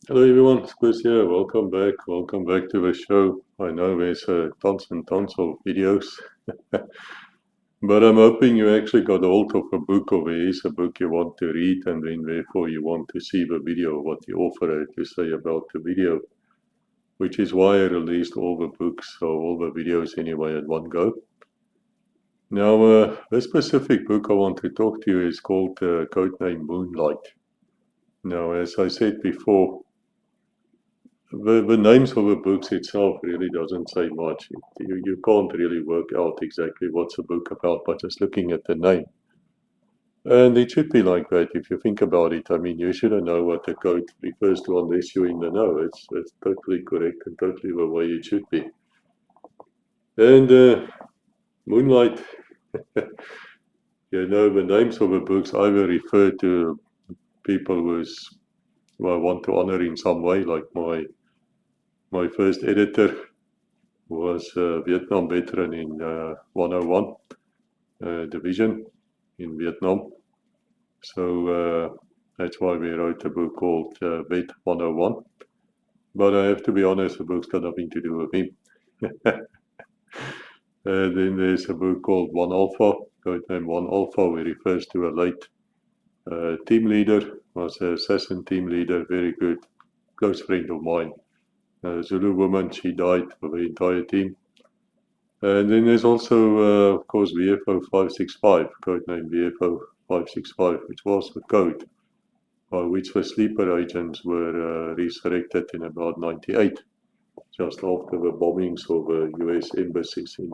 Hello everyone, Chris here. Welcome back to the show. I know there's tons and tons of videos, but I'm hoping you actually got hold of a book, or there is a book you want to read, and then therefore you want to see the video, what the author had to say about the video, which is why I released all the books, or all the videos anyway, at one go. Now, the specific book I want to talk to you is called Codename Moonlight. Now, as I said before, the names of the books itself really doesn't say much. You can't really work out exactly what's the book about by just looking at the name. And it should be like that if you think about it. I mean, you shouldn't know what the code refers to unless you're in the know. It's totally correct and totally the way it should be. And Moonlight, the names of the books either refer to people who I want to honor in some way, like my first editor was a Vietnam veteran in 101 division in Vietnam. So that's why we wrote a book called Vet 101. But I have to be honest, the book's got nothing to do with him. Then there's a book called One Alpha, codename One Alpha, which refers to a late team leader, was an assassin team leader, very good, close friend of mine. A Zulu woman, she died for the entire team. And then there's also, of course, VFO 565, codename VFO 565, which was the code by which the sleeper agents were resurrected in about 98, just after the bombings of the US embassies in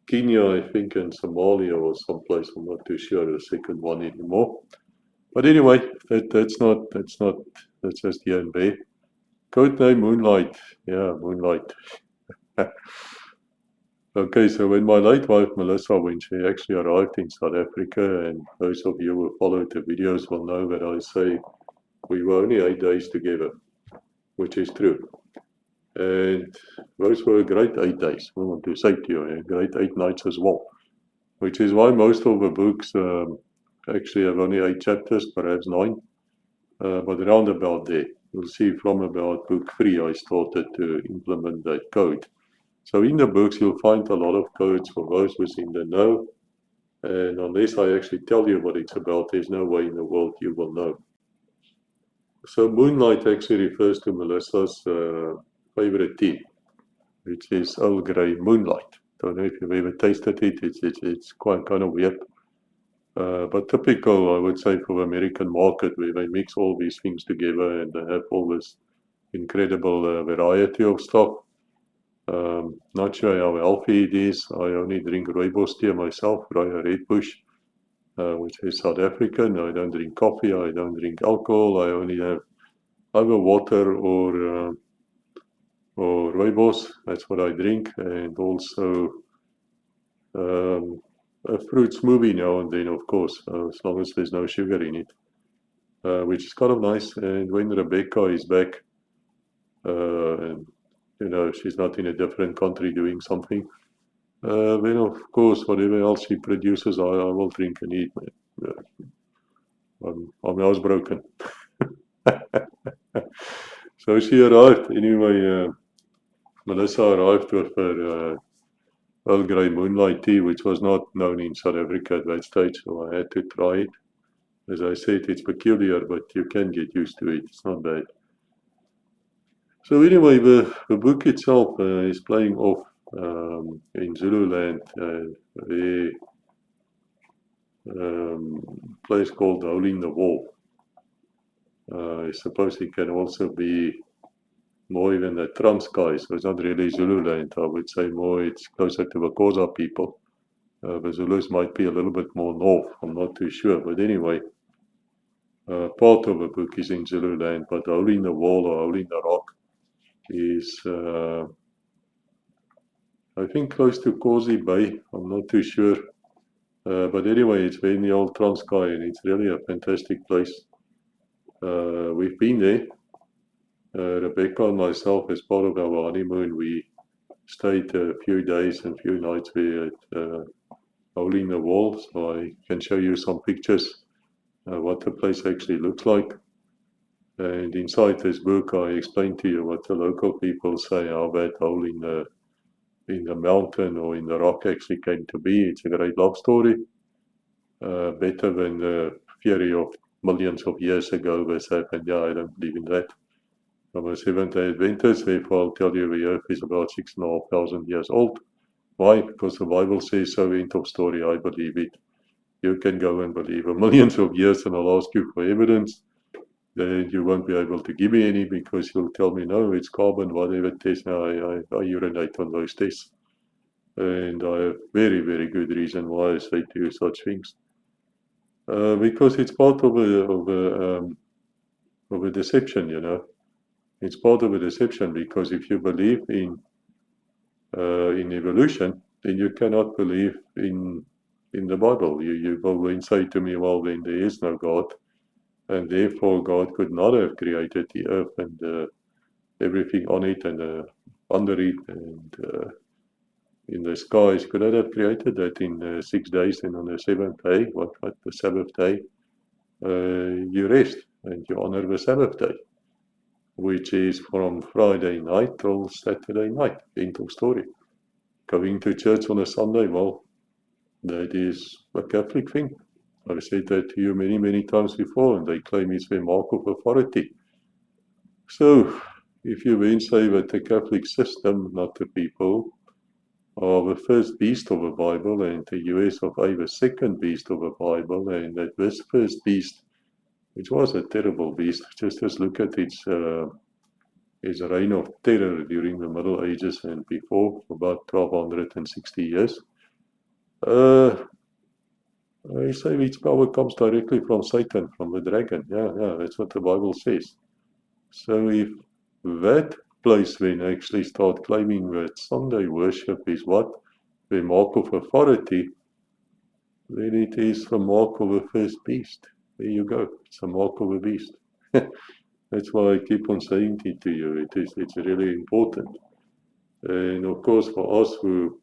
Kenya, I think, and Somalia or someplace. I'm not too sure the second one anymore. But anyway, that's just here and there. Codename Moonlight, yeah, Moonlight. Okay, so when my late wife Melissa, when she actually arrived in South Africa, and those of you who followed the videos will know that I say we were only 8 days together, which is true. And those were great 8 days. I want to say to you, great 8 nights as well, which is why most of the books actually have only 8 chapters, perhaps 9, but around about there. You'll see from about book 3 I started to implement that code. So in the books, you'll find a lot of codes for those within the know. And unless I actually tell you what it's about, there's no way in the world you will know. So Moonlight actually refers to Melissa's favorite tea, which is Earl Grey Moonlight. Don't know if you've ever tasted it. It's quite kind of weird. But typical, I would say, for the American market, where they mix all these things together and they have all this incredible variety of stuff. Not sure how healthy it is. I only drink rooibos tea myself, Red Bush, which is South African. I don't drink coffee. I don't drink alcohol. I only have either water or rooibos. That's what I drink, and also a fruit smoothie now and then, of course, as long as there's no sugar in it, which is kind of nice. And when Rebecca is back, and she's not in a different country doing something, then of course whatever else she produces, I will drink and eat. I'm housebroken. So she arrived anyway. Melissa arrived with her Earl Grey Moonlight tea, which was not known in South Africa at that stage, so I had to try it. As I said, it's peculiar, but you can get used to it. It's not bad. So anyway, the book itself is playing off in Zululand, a place called Hole in the Wall. I suppose it can also be more even the Transkei, so it's not really Zululand. I would say more it's closer to the Xhosa people. The Zulus might be a little bit more north, I'm not too sure. But anyway, part of the book is in Zululand, but Hole in the Wall or Hole in the Rock is, I think, close to Causey Bay. I'm not too sure. But anyway, it's in the old Transkei, and it's really a fantastic place. We've been there. Rebecca and myself, as part of our honeymoon, we stayed a few days and few nights there at Hole in the Wall, so I can show you some pictures what the place actually looks like. And inside this book, I explain to you what the local people say, how that hole in the mountain or in the rock actually came to be. It's a great love story, better than the theory of millions of years ago this happened. Yeah, I don't believe in that. I'm a Seventh-day Adventist, therefore I'll tell you the earth is about 6,500 years old. Why? Because the Bible says so, end of story, I believe it. You can go and believe it millions of years and I'll ask you for evidence. Then you won't be able to give me any because you'll tell me, no, it's carbon, whatever test. Now I urinate on those tests. And I have very, very good reason why I say to you such things. Because it's part of a deception, you know. It's part of a deception because if you believe in evolution, then you cannot believe in the Bible. You will then say to me, well, then there is no God, and therefore God could not have created the earth and everything on it and under it and in the skies. Could not have created that in 6 days, and on the seventh day, what the Sabbath day, you rest and you honor the Sabbath day, which is from Friday night till Saturday night. End of story. Going to church on a Sunday, well, that is a Catholic thing. I've said that to you many, many times before, and they claim it's their mark of authority. So, if you then say that the Catholic system, not the people, are the first beast of the Bible, and the US of A, the second beast of the Bible, and that this first beast, which was a terrible beast, just look at its reign of terror during the Middle Ages and before, about 1260 years. I say its power comes directly from Satan, from the dragon. Yeah, that's what the Bible says. So if that place then actually start claiming that Sunday worship is what? The mark of authority, then it is the mark of the first beast. There you go. It's a mark of a beast. That's why I keep on saying it to you. It's really important. And of course, for us who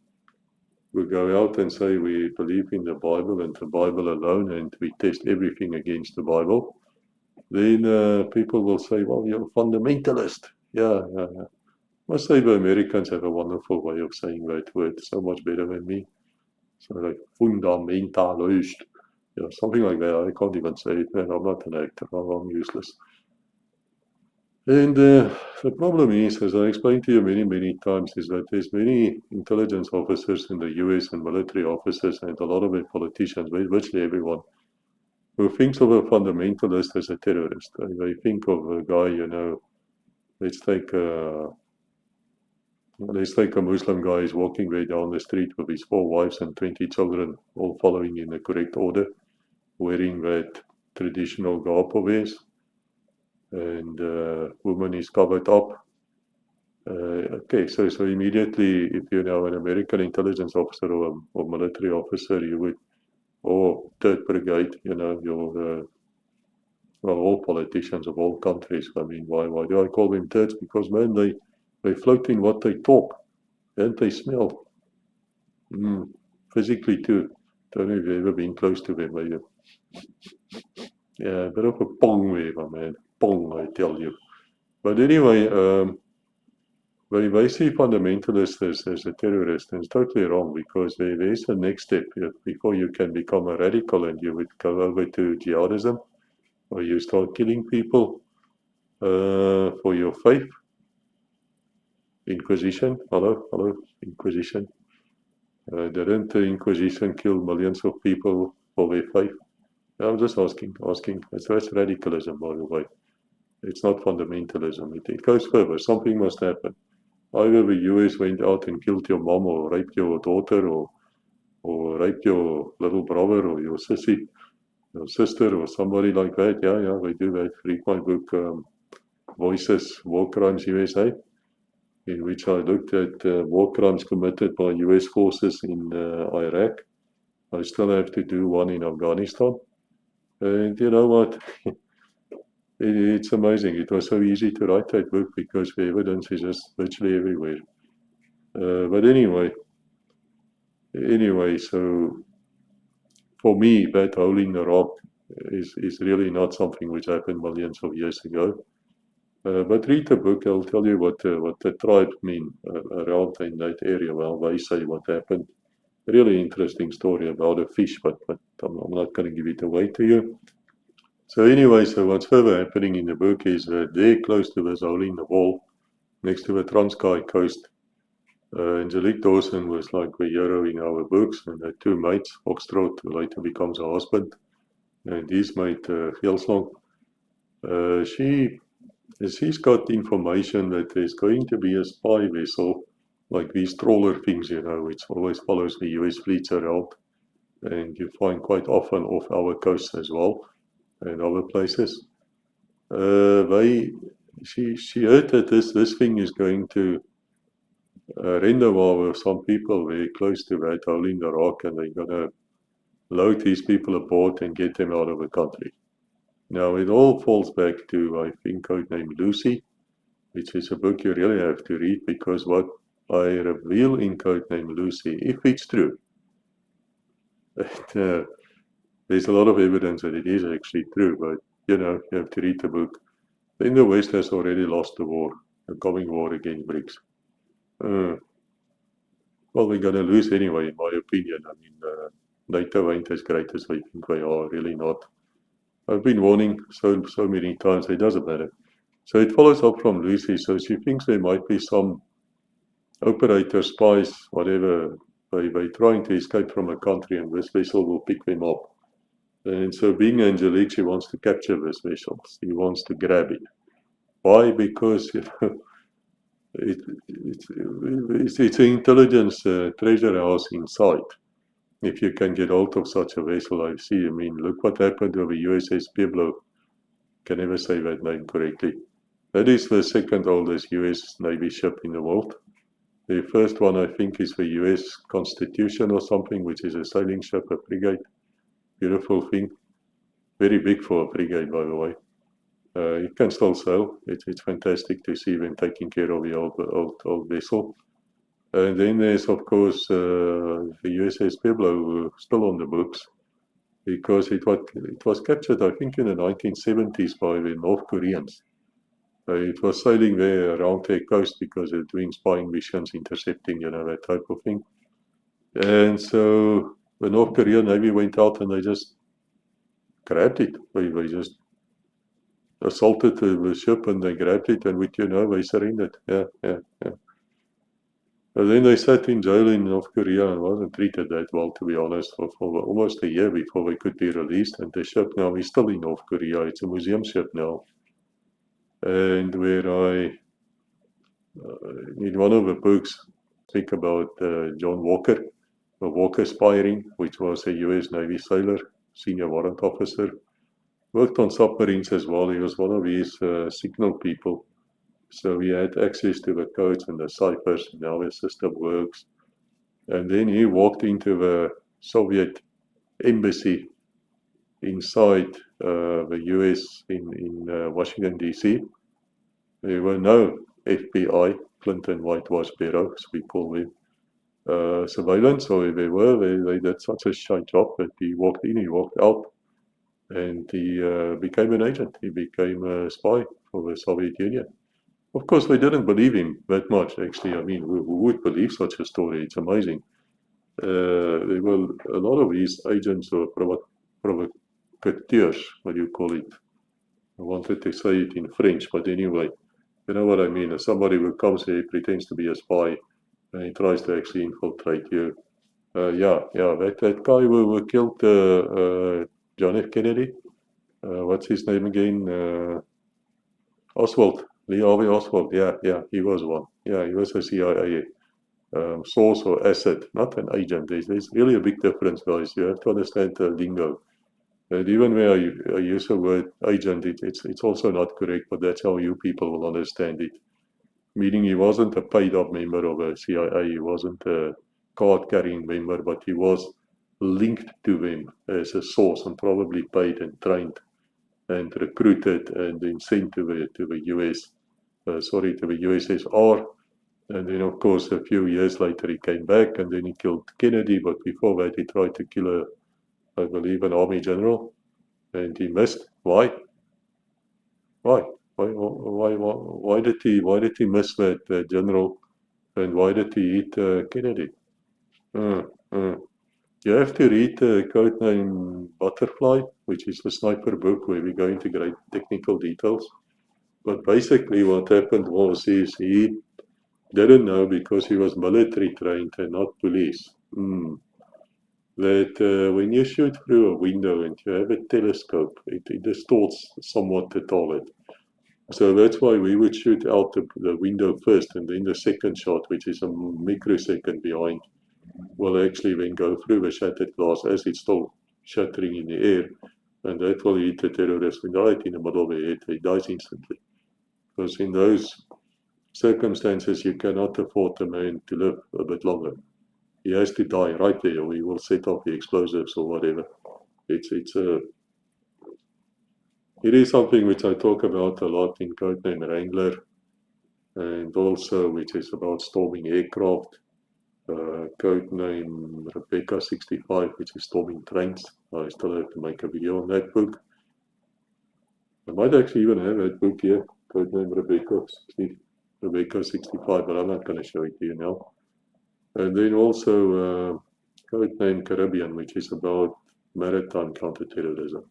go out and say we believe in the Bible and the Bible alone, and we test everything against the Bible, then people will say, well, you're a fundamentalist. Yeah. I must say the Americans have a wonderful way of saying that word, so much better than me. So like fundamentalist. Yeah, something like that. I can't even say it, man. I'm not an actor. I'm useless. And the problem is, as I explained to you many, many times, is that there's many intelligence officers in the US and military officers and a lot of the politicians, virtually everyone, who thinks of a fundamentalist as a terrorist. They think of a guy, you know, let's take a Muslim guy who's walking way down the street with his 4 wives and 20 children, all following in the correct order, wearing that traditional garb of his, and woman is covered up. Okay, so immediately, if you're now an American intelligence officer or military officer, you would, or third brigade, you know, your well, all politicians of all countries. I mean, why do I call them thirds? Because man, they float in what they talk, and they smell. Physically too. Don't know if you've ever been close to them, maybe. Yeah, a bit of a pong wave, man. Pong, I tell you. But anyway, they see fundamentalists as a terrorist, and it's totally wrong because there's a next step before you can become a radical and you would go over to jihadism, or you start killing people for your faith. Inquisition, hello, Inquisition. Didn't the Inquisition kill millions of people for their faith? I'm just asking. That's radicalism, by the way. It's not fundamentalism. It goes further. Something must happen. Either the US went out and killed your mom or raped your daughter or raped your little brother or your sissy, your sister or somebody like that. Yeah, we do that. Read my book, Voices, War Crimes USA, in which I looked at war crimes committed by US forces in Iraq. I still have to do one in Afghanistan. And you know what? It's amazing. It was so easy to write that book because the evidence is just virtually everywhere. But anyway, so for me, that hole in the rock is really not something which happened millions of years ago. But read the book, I'll tell you what the tribes mean around in that area. Well, they say what happened. Really interesting story about a fish, but I'm not going to give it away to you. So anyway, so what's further happening in the book is there close to this hole in the wall, next to the Transkei coast, Angelique Dawson was like the hero in our books, and her two mates, Foxtrot, who later becomes her husband, and his mate, Geelslang. She's got information that there's going to be a spy vessel, like these trawler things, which always follows the US fleets around, and you find quite often off our coast as well, and other places. She heard that this thing is going to rendezvous with some people very close to that hole in the rock, and they're gonna load these people aboard and get them out of the country. Now it all falls back to, I think, Codename Lucy, which is a book you really have to read, because what I reveal in Codename Lucy, if it's true, there's a lot of evidence that it is actually true, but you have to read the book. Then the West has already lost the war, the coming war against BRICS. Well, we're going to lose anyway, in my opinion. I mean, NATO ain't as great as they think they are, really not. I've been warning so many times, it doesn't matter. So it follows up from Lucy, so she thinks there might be some operators, spies, whatever, they're trying to escape from a country, and this vessel will pick them up. And so being Angelique, she wants to capture this vessel. She wants to grab it. Why? Because it's an intelligence treasure house inside. If you can get hold of such a vessel, I see. I mean, look what happened with the USS Pueblo. Can never say that name correctly. That is the second oldest US Navy ship in the world. The first one, I think, is the US Constitution or something, which is a sailing ship, a frigate. Beautiful thing. Very big for a frigate, by the way. It can still sail. It's fantastic to see them taking care of the old vessel. And then there's, of course, the USS Pueblo, still on the books, because it was captured, I think, in the 1970s by the North Koreans. It was sailing there around their coast because they're doing spying missions, intercepting, that type of thing. And so the North Korean Navy went out and they just grabbed it. They just assaulted the ship and they grabbed it, and they surrendered. Yeah. And then they sat in jail in North Korea and wasn't treated that well, to be honest, for almost a year before they could be released. And the ship now is still in North Korea. It's a museum ship now. And where in one of the books, speak about John Walker, a Walker spy ring, which was a US Navy sailor, senior warrant officer, worked on submarines as well. He was one of these signal people. So he had access to the codes and the ciphers and how the system works. And then he walked into the Soviet embassy inside the US in Washington, D.C. There were no FBI, Clinton Whitewash Bureau, as we call them, surveillance, or if they were, they did such a shy job that he walked in, he walked out, and he became an agent. He became a spy for the Soviet Union. Of course, they didn't believe him that much, actually. I mean, who would believe such a story? It's amazing. There were a lot of these agents or provocateurs, what do you call it? I wanted to say it in French, but anyway, you know what I mean. Somebody who comes here, pretends to be a spy, and he tries to actually infiltrate you. That guy who killed John F. Kennedy. What's his name again? Oswald. Lee Harvey Oswald. Yeah, he was one. Yeah, he was a CIA source or asset, not an agent. There's really a big difference, guys. You have to understand the lingo. And even when I use the word agent, it's also not correct, but that's how you people will understand it. Meaning he wasn't a paid-up member of a CIA, he wasn't a card-carrying member, but he was linked to them as a source and probably paid and trained and recruited and then sent to the US, to the USSR. And then, of course, a few years later he came back and then he killed Kennedy, but before that he tried to kill I believe, an army general. and he missed. Why? Why? Why did he miss that general, and why did he hit Kennedy? Uh, uh. You have to read Codename Butterfly, which is the sniper book where we go into great technical details. But basically what happened was he didn't know, because he was military trained and not police, that when you shoot through a window and you have a telescope, it distorts somewhat the target. So that's why we would shoot out the window first, and then the second shot, which is a microsecond behind, will actually then go through the shattered glass as it's still shattering in the air, and that will hit the terrorist right in the middle of the head. He dies instantly. Because in those circumstances, you cannot afford the man to live a bit longer. He has to die right there, or he will set off the explosives or whatever. It is something which I talk about a lot in Codename Wrangler, and also which is about storming aircraft. Codename Rebecca 65, which is storming trains. I still have to make a video on that book. I might actually even have that book here, Codename Rebecca 65, but I'm not going to show it to you now. And then also Codename Caribbean, which is about maritime counterterrorism.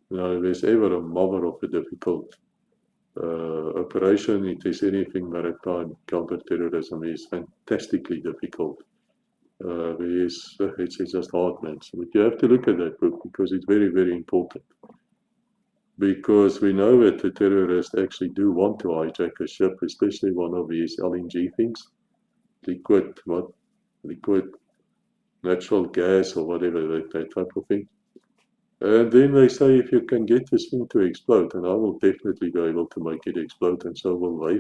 Now, if there's ever a mother of a difficult operation, it is anything maritime counterterrorism is fantastically difficult. It's just hard, man. So you have to look at that book, because it's very, very important. Because we know that the terrorists actually do want to hijack a ship, especially one of these LNG things, liquid natural gas or whatever, that type of thing. And then they say, if you can get this thing to explode, and I will definitely be able to make it explode, and so will they,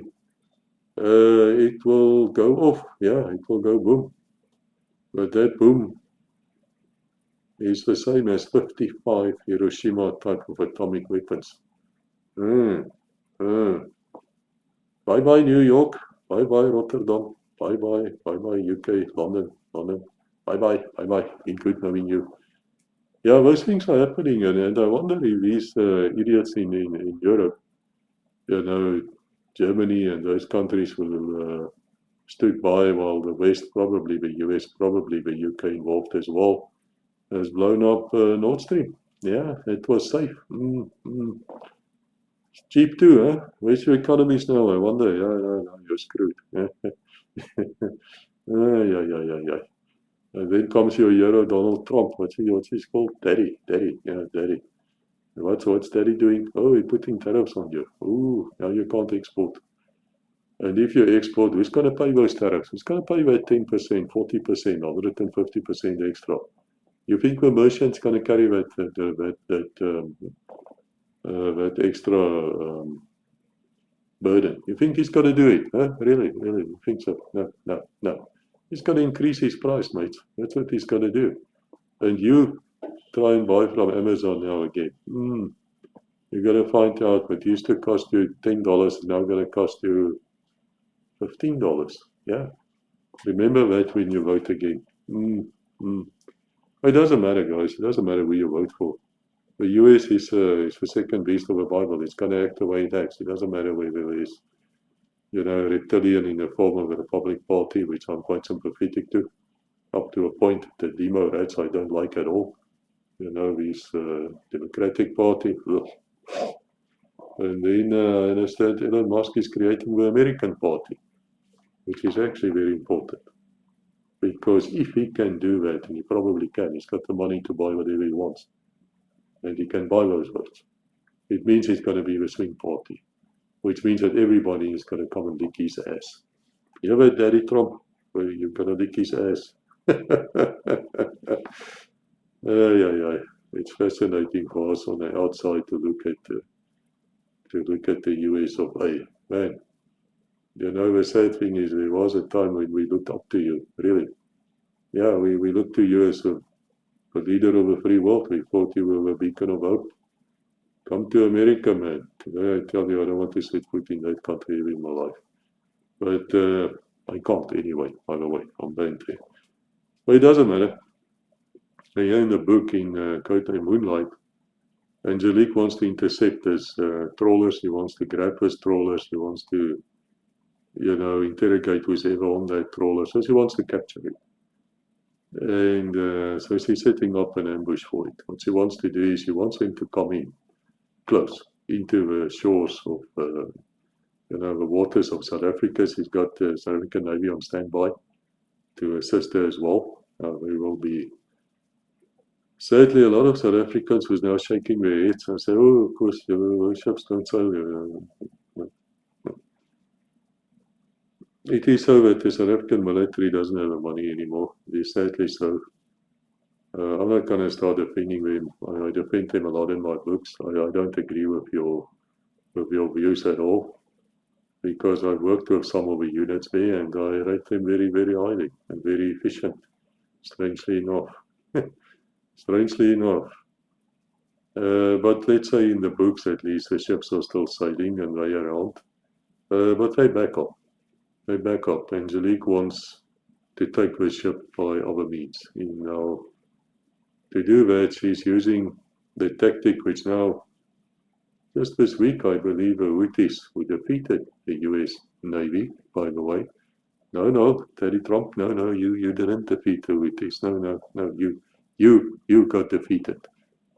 it will go off. Yeah, it will go boom. But that boom is the same as 55 Hiroshima type of atomic weapons. Bye-bye New York, bye-bye Rotterdam, bye-bye UK, London. Bye-bye. Been good knowing you. Yeah, those things are happening, and I wonder if these idiots in Europe, Germany and those countries will stood by while the West, probably the US, probably the UK involved as well, has blown up Nord Stream. Yeah, it was safe. It's cheap too, huh? Where's your economies now? I wonder. Yeah, you're screwed. Yeah. And then comes your hero, Donald Trump. What's he called? Daddy. Yeah, Daddy. What's Daddy doing? Oh, he's putting tariffs on you. Ooh, now you can't export. And if you export, who's going to pay those tariffs? Who's going to pay that 10%, 40%, 150% extra? You think the merchant's going to carry that extra burden? You think he's going to do it? Huh? Really? You think so? No. He's going to increase his price, mate. That's what he's going to do. And you try and buy from Amazon now again. You're going to find out what used to cost you $10 is now going to cost you $15. Yeah. Remember that when you vote again. It doesn't matter, guys. It doesn't matter who you vote for. The US is the second beast of the Bible. It's going to act the way it acts. It doesn't matter whether it is, a reptilian in the form of the Republic Party, which I'm quite sympathetic to, up to a point. The demo rats I don't like at all. This Democratic Party. Ugh. And then I understand Elon Musk is creating the American Party, which is actually very important. Because if he can do that, and he probably can, he's got the money to buy whatever he wants. And he can buy those votes. It means he's going to be the swing party, which means that everybody is going to come and lick his ass. You know what, Daddy Trump? Well, you're going to lick his ass. It's fascinating for us on the outside to look at the US of A. Man, the sad thing is there was a time when we looked up to you, really. Yeah, we looked to you as the leader of the free world. We thought you were a beacon of hope. Come to America, man. Today I tell you, I don't want to set foot in that country in my life. But I can't anyway, by the way. I'm banned there. But it doesn't matter. Here in the book, in Name Moonlight, Angelique wants to intercept his trawlers, he wants to grab his trawlers, he wants to, you know, interrogate who's ever on that trawler, so she wants to capture it. And so she's setting up an ambush for it. What she wants to do is she wants him to come in close into the shores of, you know, the waters of South Africa. She's got the South African Navy on standby to assist her as well. There will be sadly a lot of South Africans who's now shaking their heads and say, oh, of course, your ships don't sail here. It is so that the South African military doesn't have the money anymore. It is sadly so. I'm not going to start defending them. I defend them a lot in my books. I don't agree with your views at all, because I've worked with some of the units there and I rate them very, very highly and very efficient, strangely enough. Strangely enough. But let's say in the books at least the ships are still sailing and they are around. But they back up. They back up. Angelique wants to take the ship by other means. Now, to do that, she's using the tactic which now, just this week, I believe, the Houthis who defeated the US Navy, by the way. No, Teddy Trump, no, you didn't defeat the Houthis. No, you got defeated.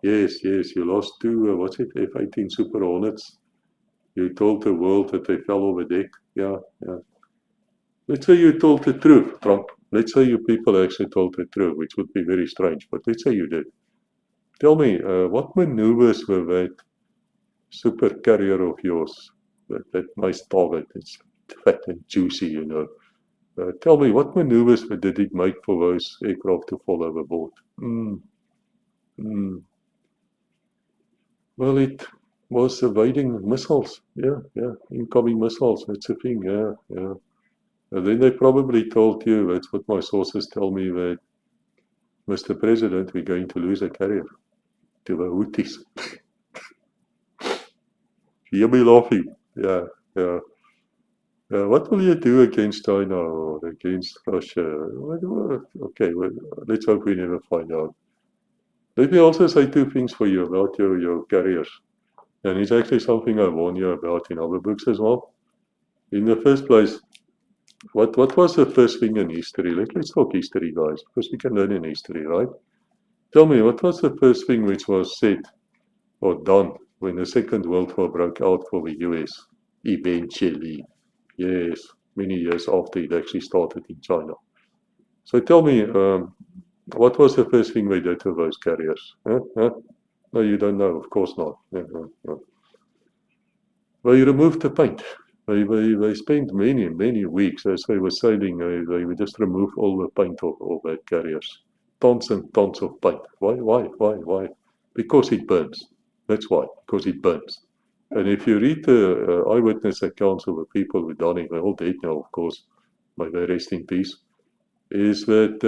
Yes, you lost two, what's it, F-18 Super Hornets. You told the world that they fell over deck. Yeah. Let's say you told the truth, Trump. Let's say you people actually told the truth, which would be very strange, but let's say you did. Tell me, what maneuvers were that super carrier of yours, that nice target, it's fat and juicy, you know. Tell me, what maneuvers did it make for those aircraft to fall overboard? Well, it was evading missiles. Yeah, incoming missiles. That's the thing. Yeah. And then they probably told you, that's what my sources tell me, that Mr. President, we're going to lose a carrier to the Houthis. You'll be laughing. Yeah. What will you do against China or against Russia? Okay, well, let's hope we never find out. Let me also say two things for you about your carriers. And it's actually something I warn you about in other books as well. In the first place, what was the first thing in history? Let's talk history, guys, because we can learn in history, right? Tell me, what was the first thing which was said or done when the Second World War broke out for the US? Eventually. Yes, many years after it actually started in China. So tell me, what was the first thing they did to those carriers? Huh? No, you don't know, of course not. No. Well, you removed the paint. They spent many weeks as they were sailing. They would just remove all the paint of that carriers. Tons and tons of paint. Why? Because it burns. That's why. Because it burns. And if you read the eyewitness accounts of the people who done it, they're all dead now, of course, may they rest in peace, is that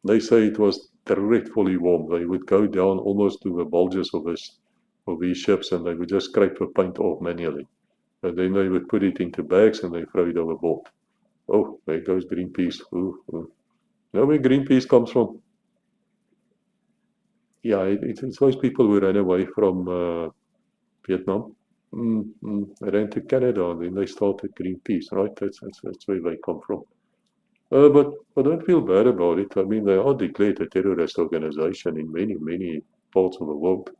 they say it was dreadfully warm. They would go down almost to the bulges of these ships and they would just scrape the paint off manually. And then they would put it into bags and they throw it overboard. Oh, there goes Greenpeace. Ooh. Know where Greenpeace comes from? Yeah, it's those people who ran away from Vietnam. They ran to Canada and then they started Greenpeace, right? That's where they come from. But I don't feel bad about it. I mean, they are declared a terrorist organization in many parts of the world.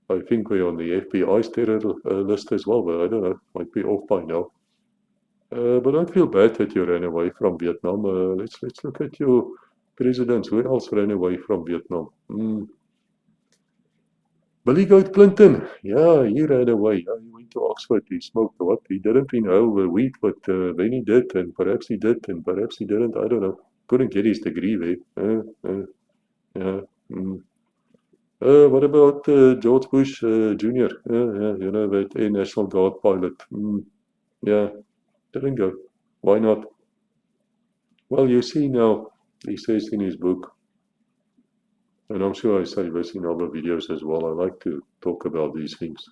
I think we're on the FBI's terror list as well, but I don't know, might be off by now. But don't feel bad that you ran away from Vietnam. Let's look at your presidents. Who else ran away from Vietnam? Billy Goat Clinton. Yeah, he ran away. He went to Oxford. He smoked what? He didn't inhale the weed, but then he did, and perhaps he did, and perhaps he didn't. I don't know. Couldn't get his degree there. Yeah. What about George Bush Jr.? You know, that Air National Guard pilot. Yeah, didn't go. Why not? Well, you see now, he says in his book, and I'm sure I say this in other videos as well, I like to talk about these things.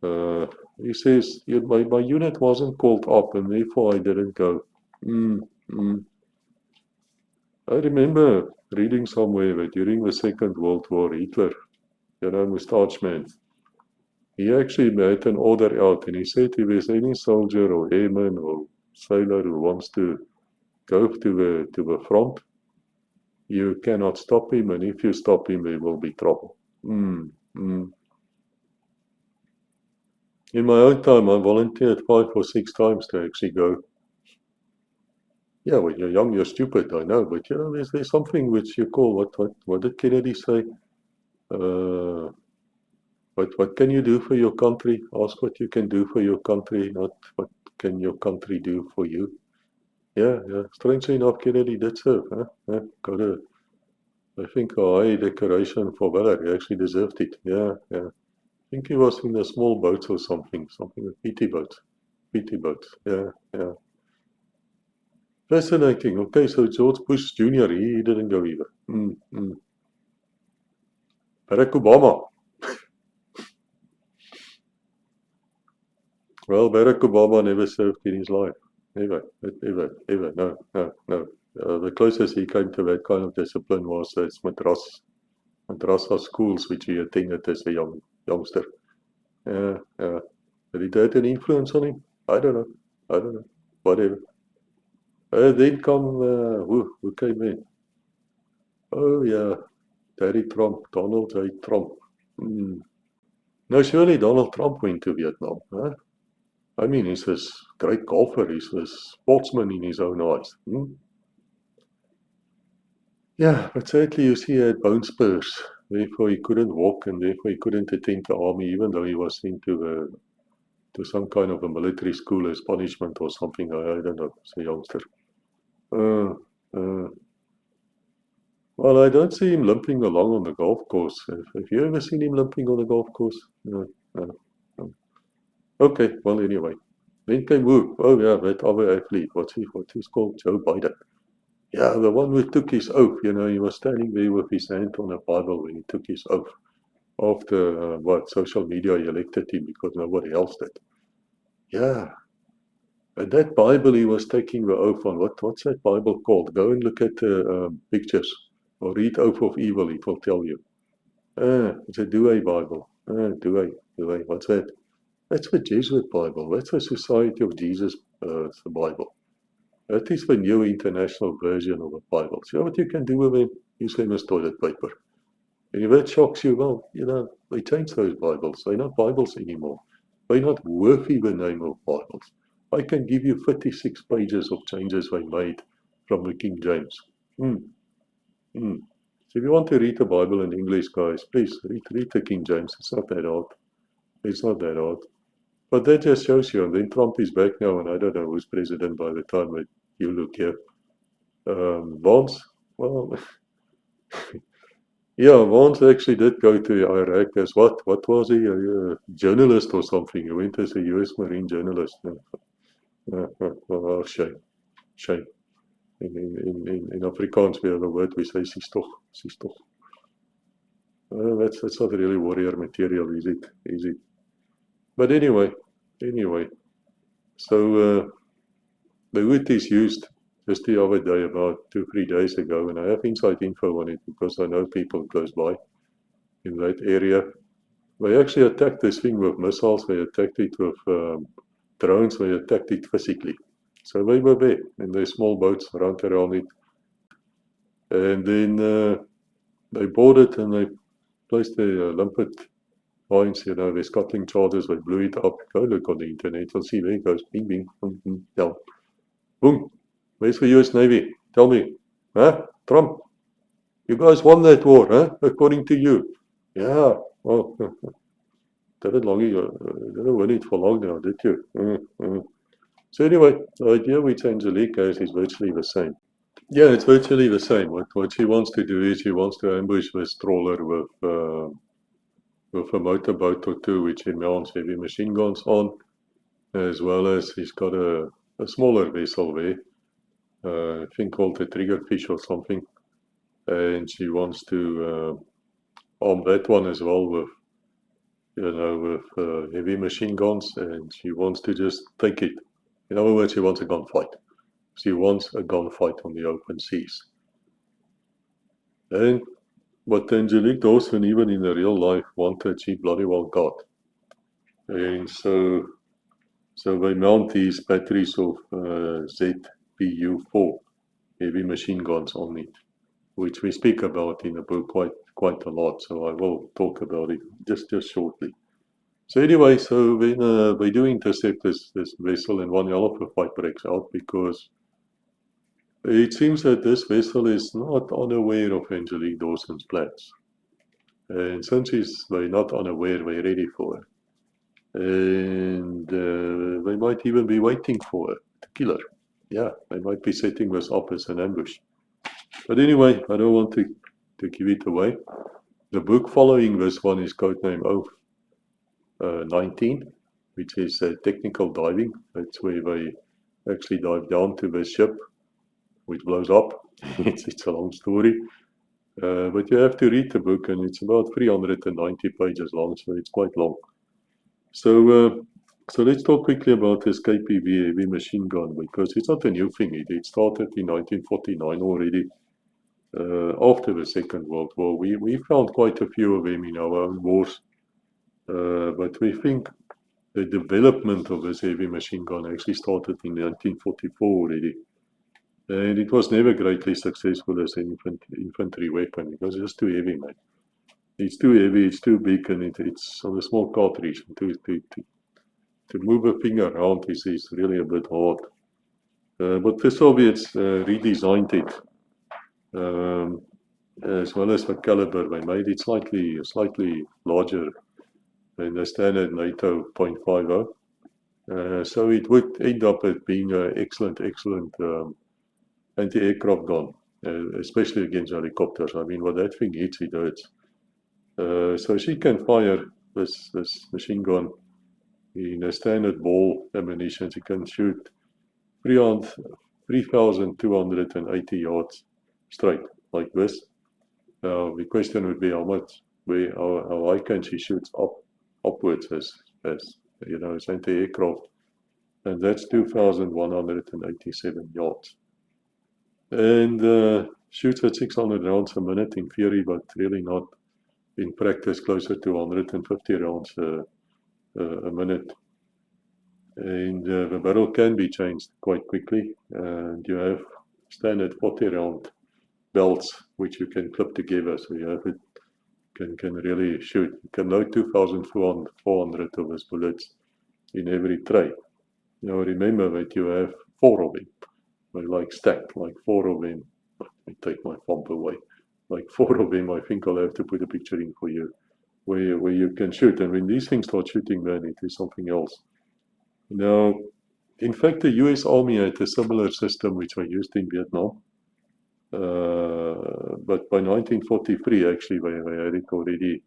He says, my unit wasn't called up and therefore I didn't go. I remember reading somewhere that during the Second World War, Hitler moustache man. He actually made an order out, and he said if there's any soldier or airman or sailor who wants to go to the front, you cannot stop him, and if you stop him, there will be trouble. In my own time, I volunteered 5 or 6 times to actually go. Yeah, when you're young, you're stupid, I know, but there's something which you call, what did Kennedy say? What can you do for your country? Ask what you can do for your country, not what can your country do for you. Yeah. Strangely enough, Kennedy did serve, huh? Got I think a high decoration for valor. He actually deserved it. Yeah. I think he was in the small boats or something with PT boats. Yeah. Fascinating. Okay, so George Bush Jr., he didn't go either. Barack Obama. Well, Barack Obama never served in his life. Never. No. The closest he came to that kind of discipline was madrasa schools, which he attended as a youngster. Yeah. Did it have an influence on him? I don't know. Whatever. Then come, who came in? Oh, yeah. Daddy Trump, Donald J. Trump. No, surely Donald Trump went to Vietnam, huh? I mean, he's this great golfer, he's this sportsman in his own eyes. Yeah, but sadly you see he had bone spurs, therefore he couldn't walk and therefore he couldn't attend the army, even though he was sent to some kind of a military school as punishment or something, I don't know, as a youngster. Uh, uh, well, I don't see him limping along on the golf course. Have you ever seen him limping on the golf course? No. Okay, well, anyway. Then came who? Oh, yeah, that other athlete. What's he's called? Joe Biden. Yeah, the one who took his oath. He was standing there with his hand on a Bible when he took his oath. After, social media elected him because nobody else did. Yeah. And that Bible he was taking the oath on, what's that Bible called? Go and look at the pictures or read Oath of Evil, it will tell you. It's a Douay Bible. Douay. What's that? That's the Jesuit Bible. That's the Society of Jesus Bible. That is the new international version of the Bible. See what you can do with it? Use them as toilet paper. And if that shocks you, well, they changed those Bibles. They're not Bibles anymore. They're not worthy the name of Bibles. I can give you 56 pages of changes they made from the King James. So if you want to read the Bible in English, guys, please read the King James. It's not that hard. But that just shows you, and then Trump is back now, and I don't know who's president by the time that you look here. Vance, well, yeah, Vance actually did go to Iraq as what? What was he? A journalist or something? He went as a US Marine journalist. Oh, shame. In Afrikaans, we have a word we say, sistoch. That's not really warrior material, is it? But anyway, so the wood is used just the other day, about 2-3 days ago, and I have inside info on it because I know people close by in that area. They actually attacked this thing with missiles, they attacked it with drones, they attacked it physically. So they were there in their small boats around it. And then they boarded and they placed their limpet mines, their scuttling charters, they blew it up. Go look on the internet, you'll see there it goes, bing, bing, down. Boom. Where's the US Navy? Tell me. Huh? Trump. You guys won that war, huh? According to you. Yeah. Well, didn't win it for long now, did you? So anyway, the idea which Angelique has is virtually the same. Yeah, it's virtually the same. What she wants to do is she wants to ambush this trawler with a motorboat or two, which he mounts heavy machine guns on, as well as he's got a smaller vessel there. I think called the triggerfish or something, and she wants to arm that one as well with heavy machine guns, and she wants to just take it. In other words, she wants a gunfight. She wants a gunfight on the open seas. And But Angelique Dawson, even in the real life, wanted, she bloody well got. And so they mount these batteries of ZPU-4 heavy machine guns on it, which we speak about in the book quite a lot. So I will talk about it just shortly. So anyway, so when they do intercept this vessel, and one hell of a fight breaks out because it seems that this vessel is not unaware of Angelique Dawson's plans. And since they're not unaware, they're ready for her. And they might even be waiting for her to kill her. Yeah, they might be setting this up as an ambush. But anyway, I don't want to give it away. The book following this one is codename 19, which is technical diving. That's where they actually dive down to the ship, which blows up. It's a long story. But you have to read the book, and it's about 390 pages long, so it's quite long. So let's talk quickly about this KPV heavy machine gun, because it's not a new thing. It started in 1949 already, after the Second World War. We found quite a few of them in our own wars, but we think the development of this heavy machine gun actually started in 1944 already. And it was never greatly successful as an infantry weapon because it's just too heavy, man. It's too heavy, it's too big, and it's on a small cartridge. To move a finger around is really a bit hard. But the Soviets redesigned it, as well as the caliber. They made it slightly larger than the standard NATO .50. So it would end up as being an excellent anti-aircraft gun, especially against helicopters. I mean, when that thing hits, it hurts. So she can fire this machine gun in a standard ball ammunition. She can shoot 3,280 yards straight, like this. The question would be how high can she shoot upwards as you know, as anti-aircraft, and that's 2,187 yards. And shoots at 600 rounds a minute in theory, but really not in practice, closer to 150 rounds a minute. And the barrel can be changed quite quickly, and you have standard 40-round belts which you can clip together, so you have it can really shoot. You can load 2,400 of those bullets in every tray. Now remember that you have 4 of them. They're like stacked, like 4 of them. Let me take my thumb away. Like 4 of them. I think I'll have to put a picture in for you, where you can shoot. And when these things start shooting, man, it is something else. Now, in fact, the US Army had a similar system which I used in Vietnam. But by 1943, actually, they had it already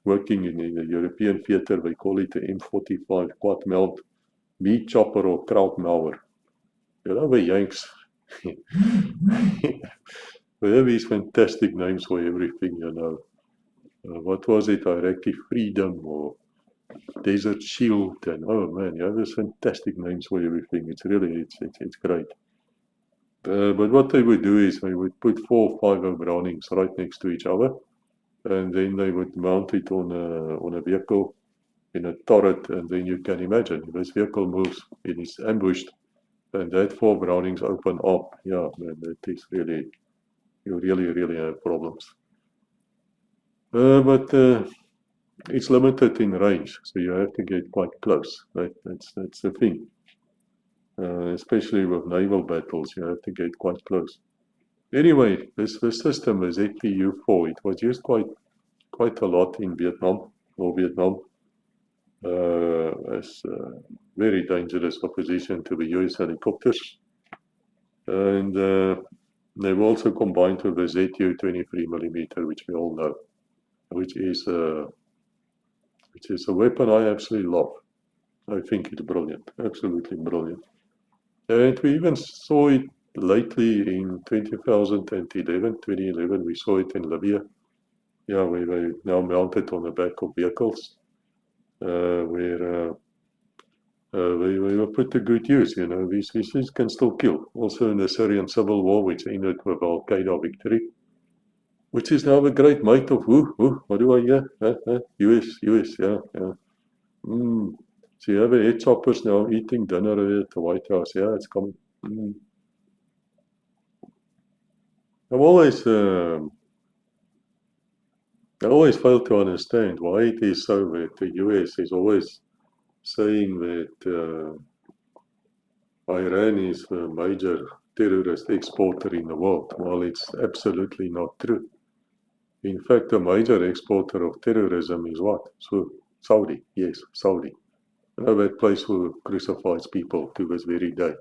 working in the European theater. They call it the M45 quad mount meat chopper or Krautmauer. You know, the Yanks. They have these fantastic names for everything, you know. What was it? Iraqi Freedom or Desert Shield, and oh man, you have these fantastic names for everything. It's really, it's great. But what they would do is they would put 4 or 5 Brownings right next to each other, and then they would mount it on a vehicle in a turret, and then you can imagine if this vehicle moves, it is ambushed, and that 4 Brownings open up. Yeah, man, that is really, you really have problems. But it's limited in range, so you have to get quite close. Right? That's the thing. Especially with naval battles, you have to get quite close. Anyway, this system is ZPU-4. It was used quite a lot in Vietnam, as very dangerous opposition to the US helicopters. And they've also combined with the ZU 23mm, which we all know, which is a weapon I absolutely love. I think it's brilliant, absolutely brilliant. And we even saw it lately in 2011, we saw it in Libya. Yeah, we now mounted on the back of vehicles, where we were put to good use. You know, these things can still kill. Also in the Syrian civil war, which ended with Al Qaeda victory. which is now a great mate of who, what do I hear? US, yeah. Mm. So you have a head choppers now eating dinner at the White House. Yeah, it's coming. Mm. I've always, I always fail to understand why it is so that the US is always saying that Iran is the major terrorist exporter in the world, while it's absolutely not true. In fact, the major exporter of terrorism is what? So, Saudi, yes, Saudi. You know that place who crucifies people to this very day.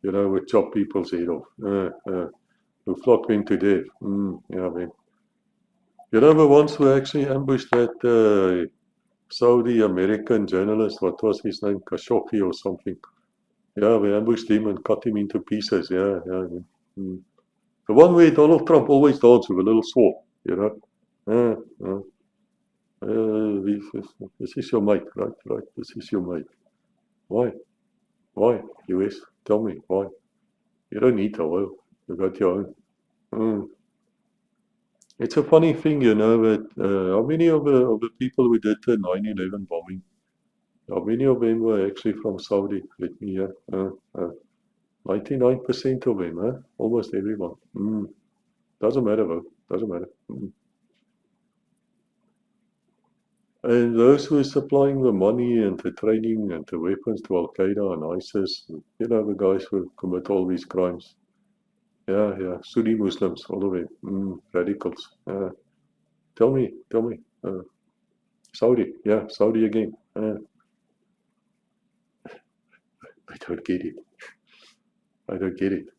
You know, who chop people's head off. Who flock them to death. Yeah, man. You know the ones who actually ambushed that Saudi American journalist, what was his name? Khashoggi or something. Yeah, we ambushed him and cut him into pieces. Yeah. Mm. The one where Donald Trump always danced with a little sword, you know. Uh, this is your mate, right. This is your mate. Why? Why? US, tell me why. You don't need oil. You got your own. Mm. It's a funny thing, you know, that how many of the people who did the 9/11 bombing, how many of them were actually from Saudi? Let me hear. 99% of them, huh? Almost everyone. Doesn't matter though. Doesn't matter. And those who are supplying the money and the training and the weapons to Al Qaeda and ISIS, you know, the guys who commit all these crimes. Yeah. Sunni Muslims, all of them. Radicals. Tell me. Saudi. Yeah, Saudi again. I don't get it. I don't get it.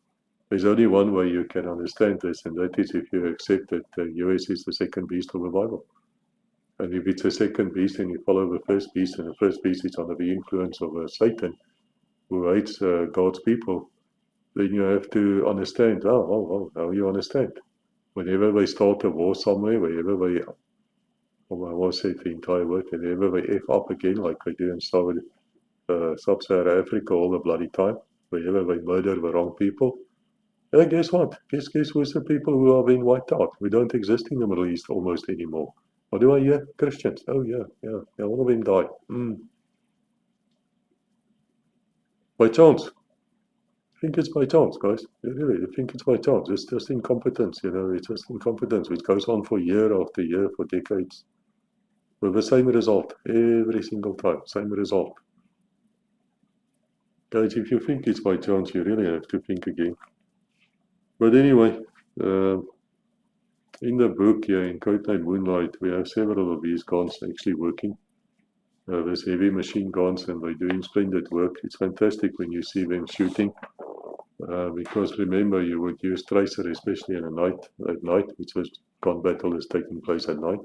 There's only one way you can understand this, and that is if you accept that the US is the second beast of the Bible. And if it's a second beast and you follow the first beast, and the first beast is under the influence of Satan, who hates God's people, then you have to understand, how you understand. Whenever they start a war somewhere, wherever they, I won't say the entire word, whenever they F up again, like they do in Sub-Saharan Africa all the bloody time, wherever they murder the wrong people, guess what? Guess who's the people who are being wiped out? We don't exist in the Middle East almost anymore. What do I hear? Christians. Oh, yeah. All of them died. By chance. I think it's by chance, guys. Really, I think it's by chance. It's just incompetence, you know. It's just incompetence, which goes on for year after year, for decades, with the same result every single time. Same result. Guys, if you think it's by chance, you really have to think again. But anyway, in the book here, in Name Moonlight, we have several of these guns actually working. There's heavy machine guns, and they're doing splendid work. It's fantastic when you see them shooting. Because remember, you would use tracer, especially at night, which was gun battle is taking place at night.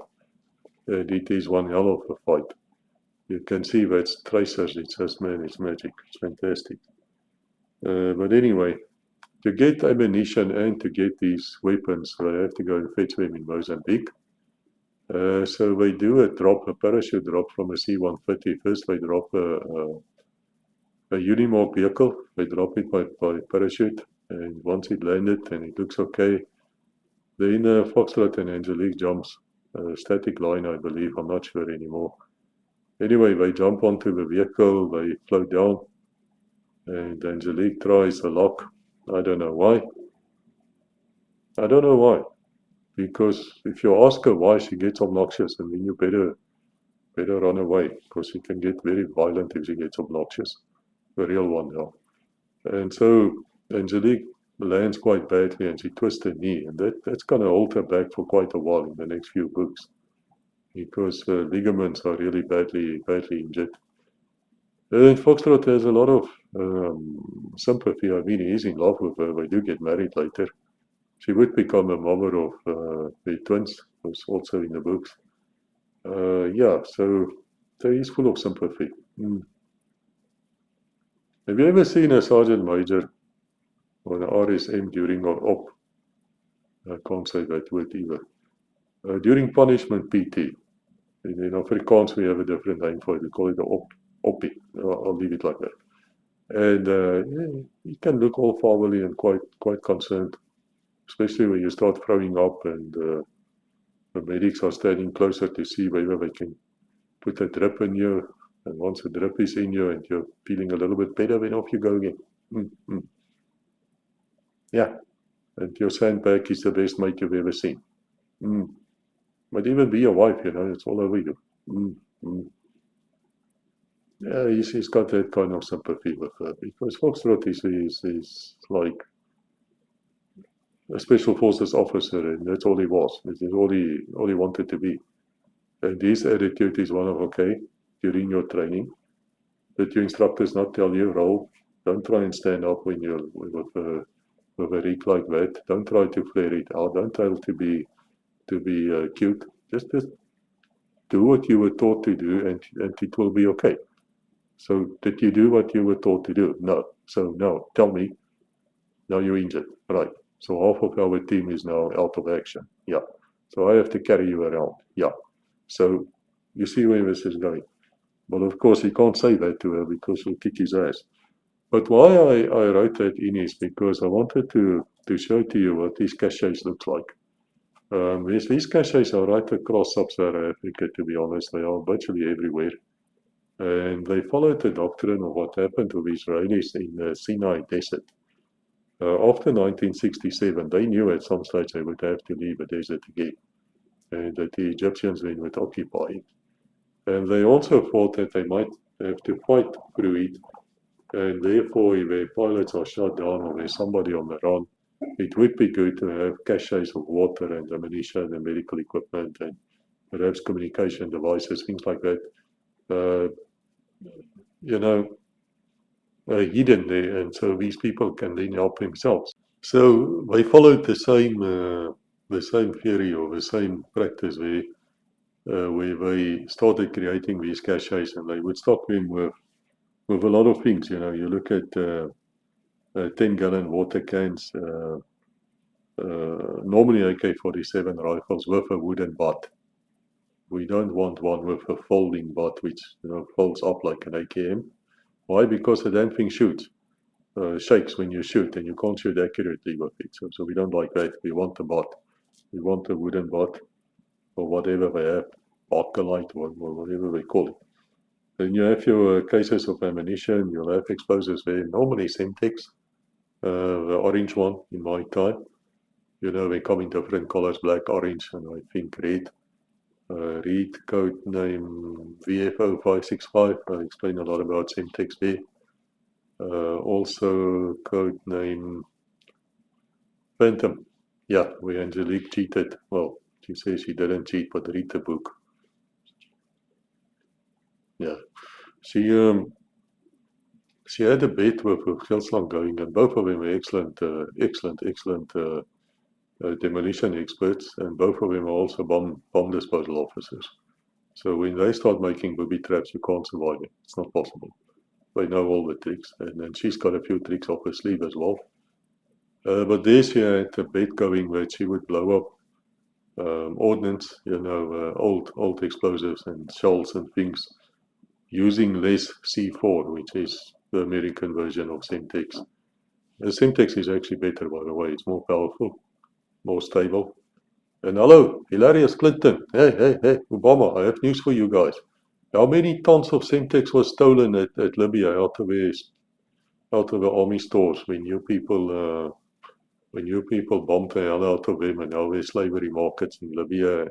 And it is one hell of a fight. You can see that's tracers. It's just, man, it's magic. It's fantastic. But anyway, to get ammunition and to get these weapons, they have to go and fetch them in Mozambique. So they do a parachute drop from a C-130. First, they drop a Unimog vehicle. They drop it by parachute, and once it landed and it looks okay, then Foxtrot and Angelique jumps. Static line, I believe. I'm not sure anymore. Anyway, they jump onto the vehicle. They float down, and Angelique tries the lock. I don't know why. Because if you ask her why, she gets obnoxious, and then you better run away, because she can get very violent if she gets obnoxious. The real one now. And so Angelique lands quite badly and she twists her knee, and that's going to hold her back for quite a while in the next few books, because ligaments are really badly injured. And Foxtrot has a lot of sympathy. I mean, he's in love with her. They do get married later. She would become a mother of their twins, who's also in the books. So he's full of sympathy. Have you ever seen a sergeant major or an RSM during or op? I can't say that word either. During punishment PT. In Afrikaans, we have a different name for it. We call it the oppie. I'll leave it like that. And he can look all fatherly and quite concerned, especially when you start throwing up and The medics are standing closer to see whether they can put a drip in you. And once the drip is in you and you're feeling a little bit better, then off you go again. Yeah. And your sandbag is the best mate you've ever seen. Might even be your wife, it's all over you. Yeah, he's got that kind of sympathy with her, because Foxtrot is like a special forces officer, and that's all he was. This is all he wanted to be. And his attitude is one of, okay, during your training, did your instructors not tell you, roll? Don't try and stand up when you're with a rig like that. Don't try to flare it out. Don't try to be cute. Just do what you were taught to do, and it will be okay. So did you do what you were taught to do? No. So no. Tell me. Now you're injured. Right. So half of our team is now out of action. Yeah. So I have to carry you around. Yeah. So you see where this is going. Well, of course, he can't say that to her because she'll kick his ass. But why I wrote that in is because I wanted to show to you what these caches look like. These caches are right across sub-Saharan Africa, to be honest. They are virtually everywhere. And they followed the doctrine of what happened with Israelis in the Sinai desert. After 1967, they knew at some stage they would have to leave the desert again, and that the Egyptians then would occupy it. And they also thought that they might have to fight through it, and therefore if their pilots are shot down or there's somebody on the run, it would be good to have caches of water and ammunition and medical equipment and perhaps communication devices, things like that, hidden there, and so these people can then help themselves. So they followed the same theory or the same practice where they started creating these caches, and they would stock them with a lot of things. You look at 10-gallon water cans, normally AK-47 rifles with a wooden butt. We don't want one with a folding butt which folds up like an AKM. Why? Because the damn thing shoots. Shakes when you shoot, and you can't shoot accurately with it. So we don't like that. We want the butt. We want a wooden butt, or whatever they have, Arcalite, or whatever they call it. Then you have your cases of ammunition. You'll have explosives there. Normally Semtex, the orange one in my time. They come in different colors, black, orange, and I think red. Read code name VFO565. I explain a lot about Semtex there. Also code name Phantom. Yeah, where Angelique cheated. Well, she says she didn't cheat, but read the book. Yeah. She had a bet with Geelslang going, and both of them were excellent demolition experts, and both of them are also bomb disposal officers. So when they start making booby traps, you can't survive it. It's not possible. They know all the tricks, and then she's got a few tricks up her sleeve as well. But there she had a bet going that she would blow up ordnance, old explosives and shells and things, using less C4, which is the American version of Semtex. The Semtex is actually better, by the way. It's more powerful, more stable. And hello, hilarious Clinton. Hey, Obama, I have news for you guys. How many tons of Semtex was stolen at Libya out of the army stores when you people bombed the hell out of them, and now there's slavery markets in Libya,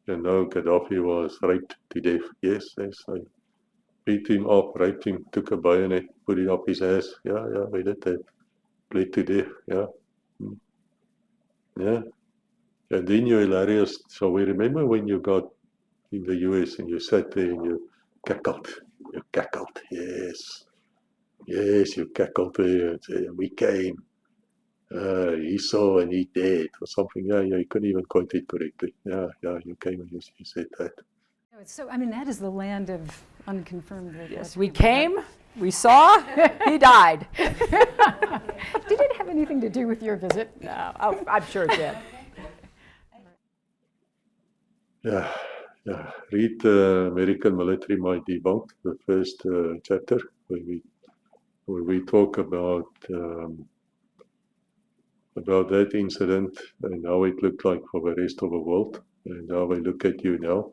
and now Gaddafi was raped to death. Yes, they beat him up, raped him, took a bayonet, put it up his ass. Yeah, they did that. Bled to death, yeah. Yeah. And then you're hilarious. So we remember when you got in the US and you sat there and you cackled. Yes. Yes, you cackled there and said, we came. He saw and he did, or something. Yeah, you couldn't even quote it correctly. Yeah, you came and you said that. So, that is the land of unconfirmed. Yes, we came, we saw, he died. Did it have anything to do with your visit? No, I'm sure it did. Yeah. Read American Military Might Debunked, the first chapter, where we talk about that incident and how it looked like for the rest of the world. And now we look at you now.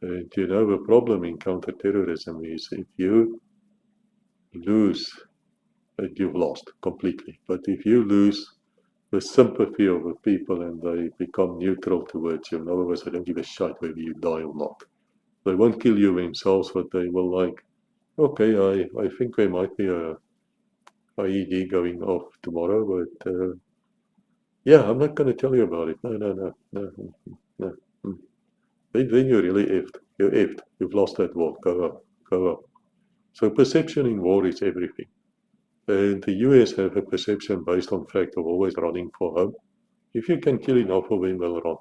And you know, the problem in counterterrorism is if you lose, you've lost completely. But if you lose the sympathy of the people and they become neutral towards you, in other words, they don't give a shit whether you die or not. They won't kill you themselves, but they will like, okay, I think there might be a IED going off tomorrow, but yeah, I'm not going to tell you about it. No. Then you're really effed. You're effed. You've lost that war. Go up. So perception in war is everything. And the US have a perception based on fact of always running for home. If you can kill enough of them, they'll run.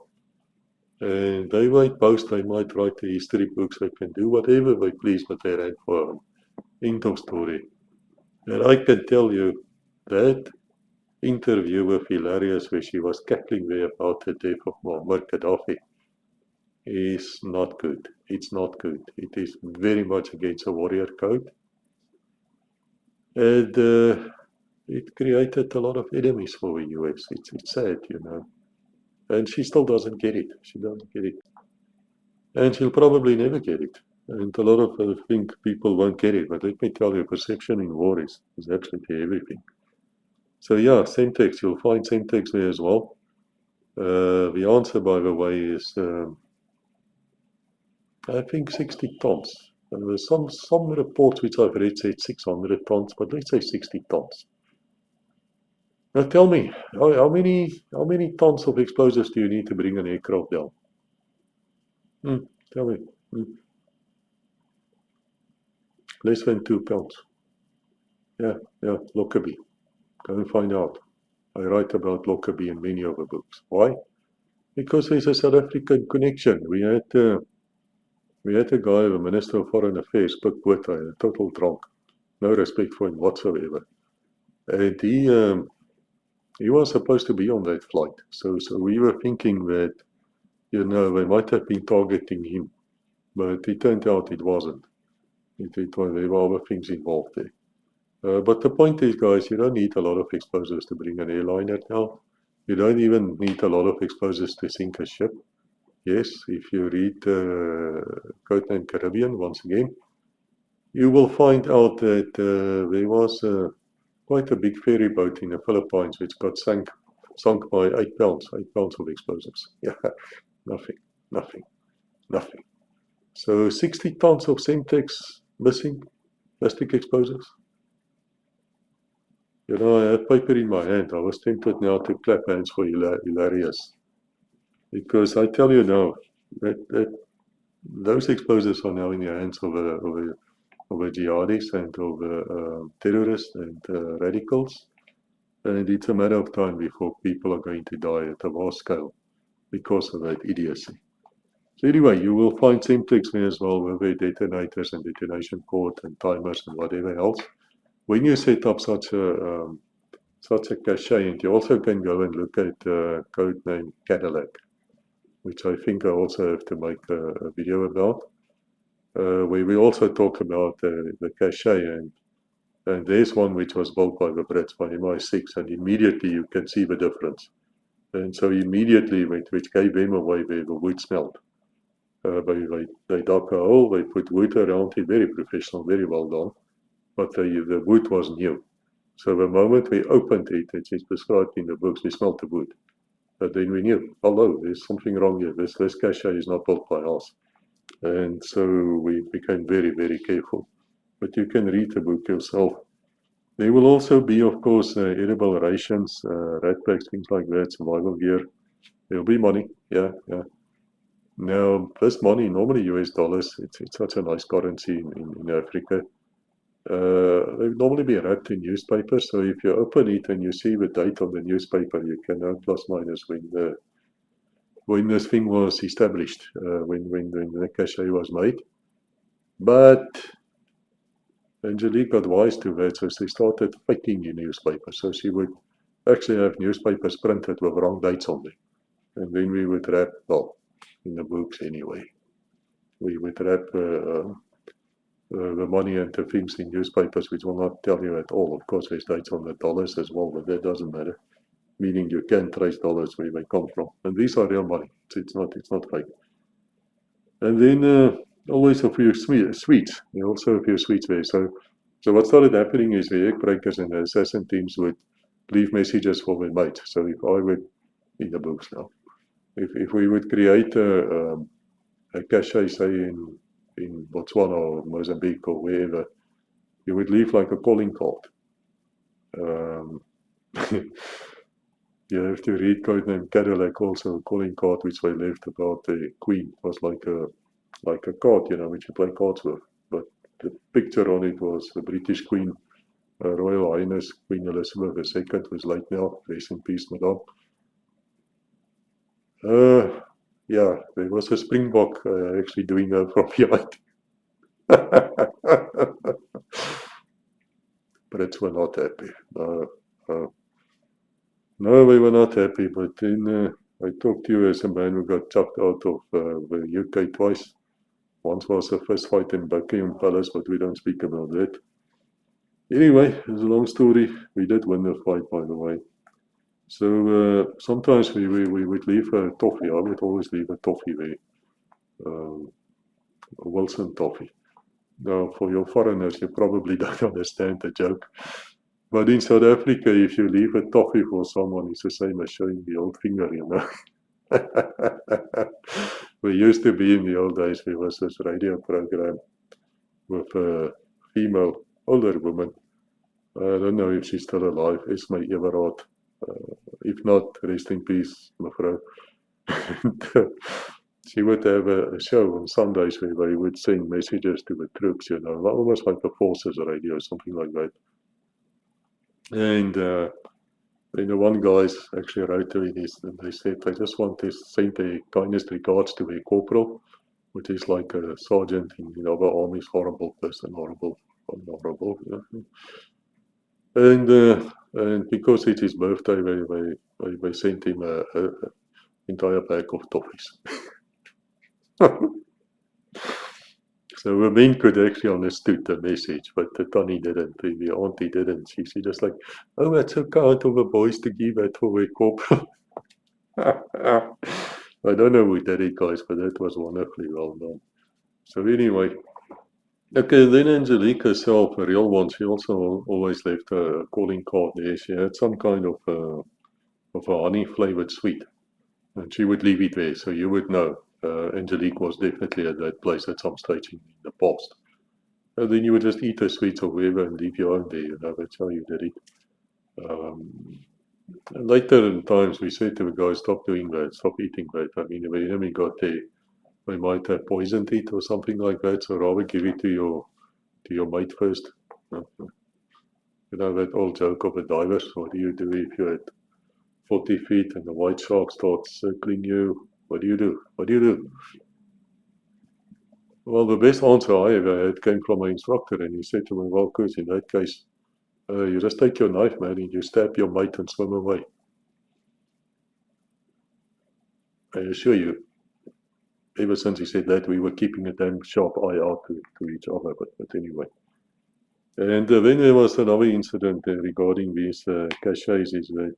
And they might boast, they might write the history books, they can do whatever they please, but they ran for home. End of story. And I can tell you that interview with Hilarious, where she was cackling there about the death of Muammar Gaddafi, is not good. It's not good. It is very much against the warrior code. And it created a lot of enemies for the US. It's sad, you know. And she still doesn't get it. She doesn't get it. And she'll probably never get it. And a lot of think people won't get it. But let me tell you, perception in war is absolutely everything. So yeah, Semtex, you'll find Semtex there as well. The answer, by the way, is I think 60 tons. There's some reports which I've read said 600 tons, but let's say 60 tons. Now tell me, how many tons of explosives do you need to bring an aircraft down? Tell me. Less than 2 pounds. Yeah, Lockerbie. Go and find out. I write about Lockerbie in many of the books. Why? Because there's a South African connection. We had a guy, the Minister of Foreign Affairs, Pik Botha, a total drunk. No respect for him whatsoever. And he was supposed to be on that flight. So we were thinking that, you know, they might have been targeting him. But it turned out it wasn't. There were other things involved there. But the point is, guys, you don't need a lot of explosives to bring an airliner down. You don't even need a lot of explosives to sink a ship. Yes, if you read Codename Caribbean, once again, you will find out that there was quite a big ferry boat in the Philippines which got sunk by 8 pounds of explosives. Yeah, nothing. So 60 tons of Semtex missing, plastic explosives. You know, I have paper in my hand. I was tempted now to clap hands for Hilarious. Because I tell you now, that those explosives are now in the hands of jihadis and of terrorists and radicals. And it's a matter of time before people are going to die at a vast scale because of that idiocy. So anyway, you will find Semtex there as well with their detonators and detonation port and timers and whatever else. When you set up such a cache, and you also can go and look at Codename Cadillac, which I think I also have to make a video about, where we also talk about the cache, and there's one which was built by the Brits, by MI6, and immediately you can see the difference. And so immediately, which gave them away where the wood smelled. They dug a hole, they put wood around it, very professional, very well done, but the wood was new. So the moment we opened it, it's described in the books, we smelled the wood. But then we knew, hello, there's something wrong here. This cache is not built by us. And so we became very, very careful. But you can read the book yourself. There will also be, of course, edible rations, rat packs, things like that, survival gear. There will be money, yeah. Now, this money, normally US dollars, it's such a nice currency in Africa. They normally be wrapped in newspaper, so if you open it and you see the date on the newspaper, you can know plus minus when this thing was established, when the cache was made. But Angelique got wise to that, so she started faking the newspaper. So she would actually have newspapers printed with wrong dates on them. And then we would wrap, well, in the books anyway, we would wrap the money and the things in newspapers, which will not tell you at all. Of course, there's dates on the dollars as well, but that doesn't matter. meaning you can trace dollars where they come from. And these are real money. It's not fake. And then always a few sweets. There are also a few sweets there. So what started happening is the egg breakers and the assassin teams would leave messages for their mates. So if I would, in the books now, if we would create a cache, say in Botswana or Mozambique or wherever, you would leave like a calling card. You have to read Codename Cadillac, also a calling card which they left about the Queen. It was like a card, you know, which you play cards with. But the picture on it was the British Queen, Royal Highness Queen Elizabeth II, who's late now, rest in peace, madame. Yeah, there was a springbok actually doing that from behind. Brits were not happy. No, we were not happy, but then I talked to you as a man who got chucked out of the UK twice. Once was a fist fight in Buckingham Palace, but we don't speak about that. Anyway, it's a long story. We did win the fight, by the way. So sometimes we would leave a toffee. I would always leave a toffee there, a Wilson toffee. Now, for your foreigners, you probably don't understand the joke. But in South Africa, if you leave a toffee for someone, it's the same as showing the old finger, you know. We used to be in the old days, there was this radio program with a female, older woman. I don't know if she's still alive, Esme Everard. If not, rest in peace, mevrouw. She would have a show on Sundays where they would send messages to the troops, you know, almost like the forces radio, something like that. And then the one guys actually wrote to me and they said they just want to send their kindest regards to their corporal, which is like a sergeant in other armies, horrible person, horrible. And because it's his birthday, they sent him a entire bag of toffees. So the men could actually understood the message, but the Tannie didn't, the auntie didn't. She just like, oh, that's so kind of the boys to give that for their corporal. I don't know who did it, guys, but that was wonderfully well done. So anyway, okay, then Angelique herself, a real one, she also always left a calling card there. She had some kind of a honey-flavored sweet, and she would leave it there, so you would know. Angelique was definitely at that place at some stage in the past. And then you would just eat the sweets or whatever and leave your own there, you know, that's how you did it. Later in times, we said to the guys, stop doing that, stop eating that. I mean, if the enemy got there, they might have poisoned it or something like that, so rather give it to your mate first. You know, that old joke of the divers, what do you do if you're at 40 feet and the white shark starts circling you? What do you do? What do you do? Well, the best answer I ever had came from my instructor, and he said to me, well, Koos, in that case, you just take your knife, man, and you stab your mate and swim away. I assure you, ever since he said that, we were keeping a damn sharp eye out to each other, but anyway. And then there was another incident regarding these caches, is that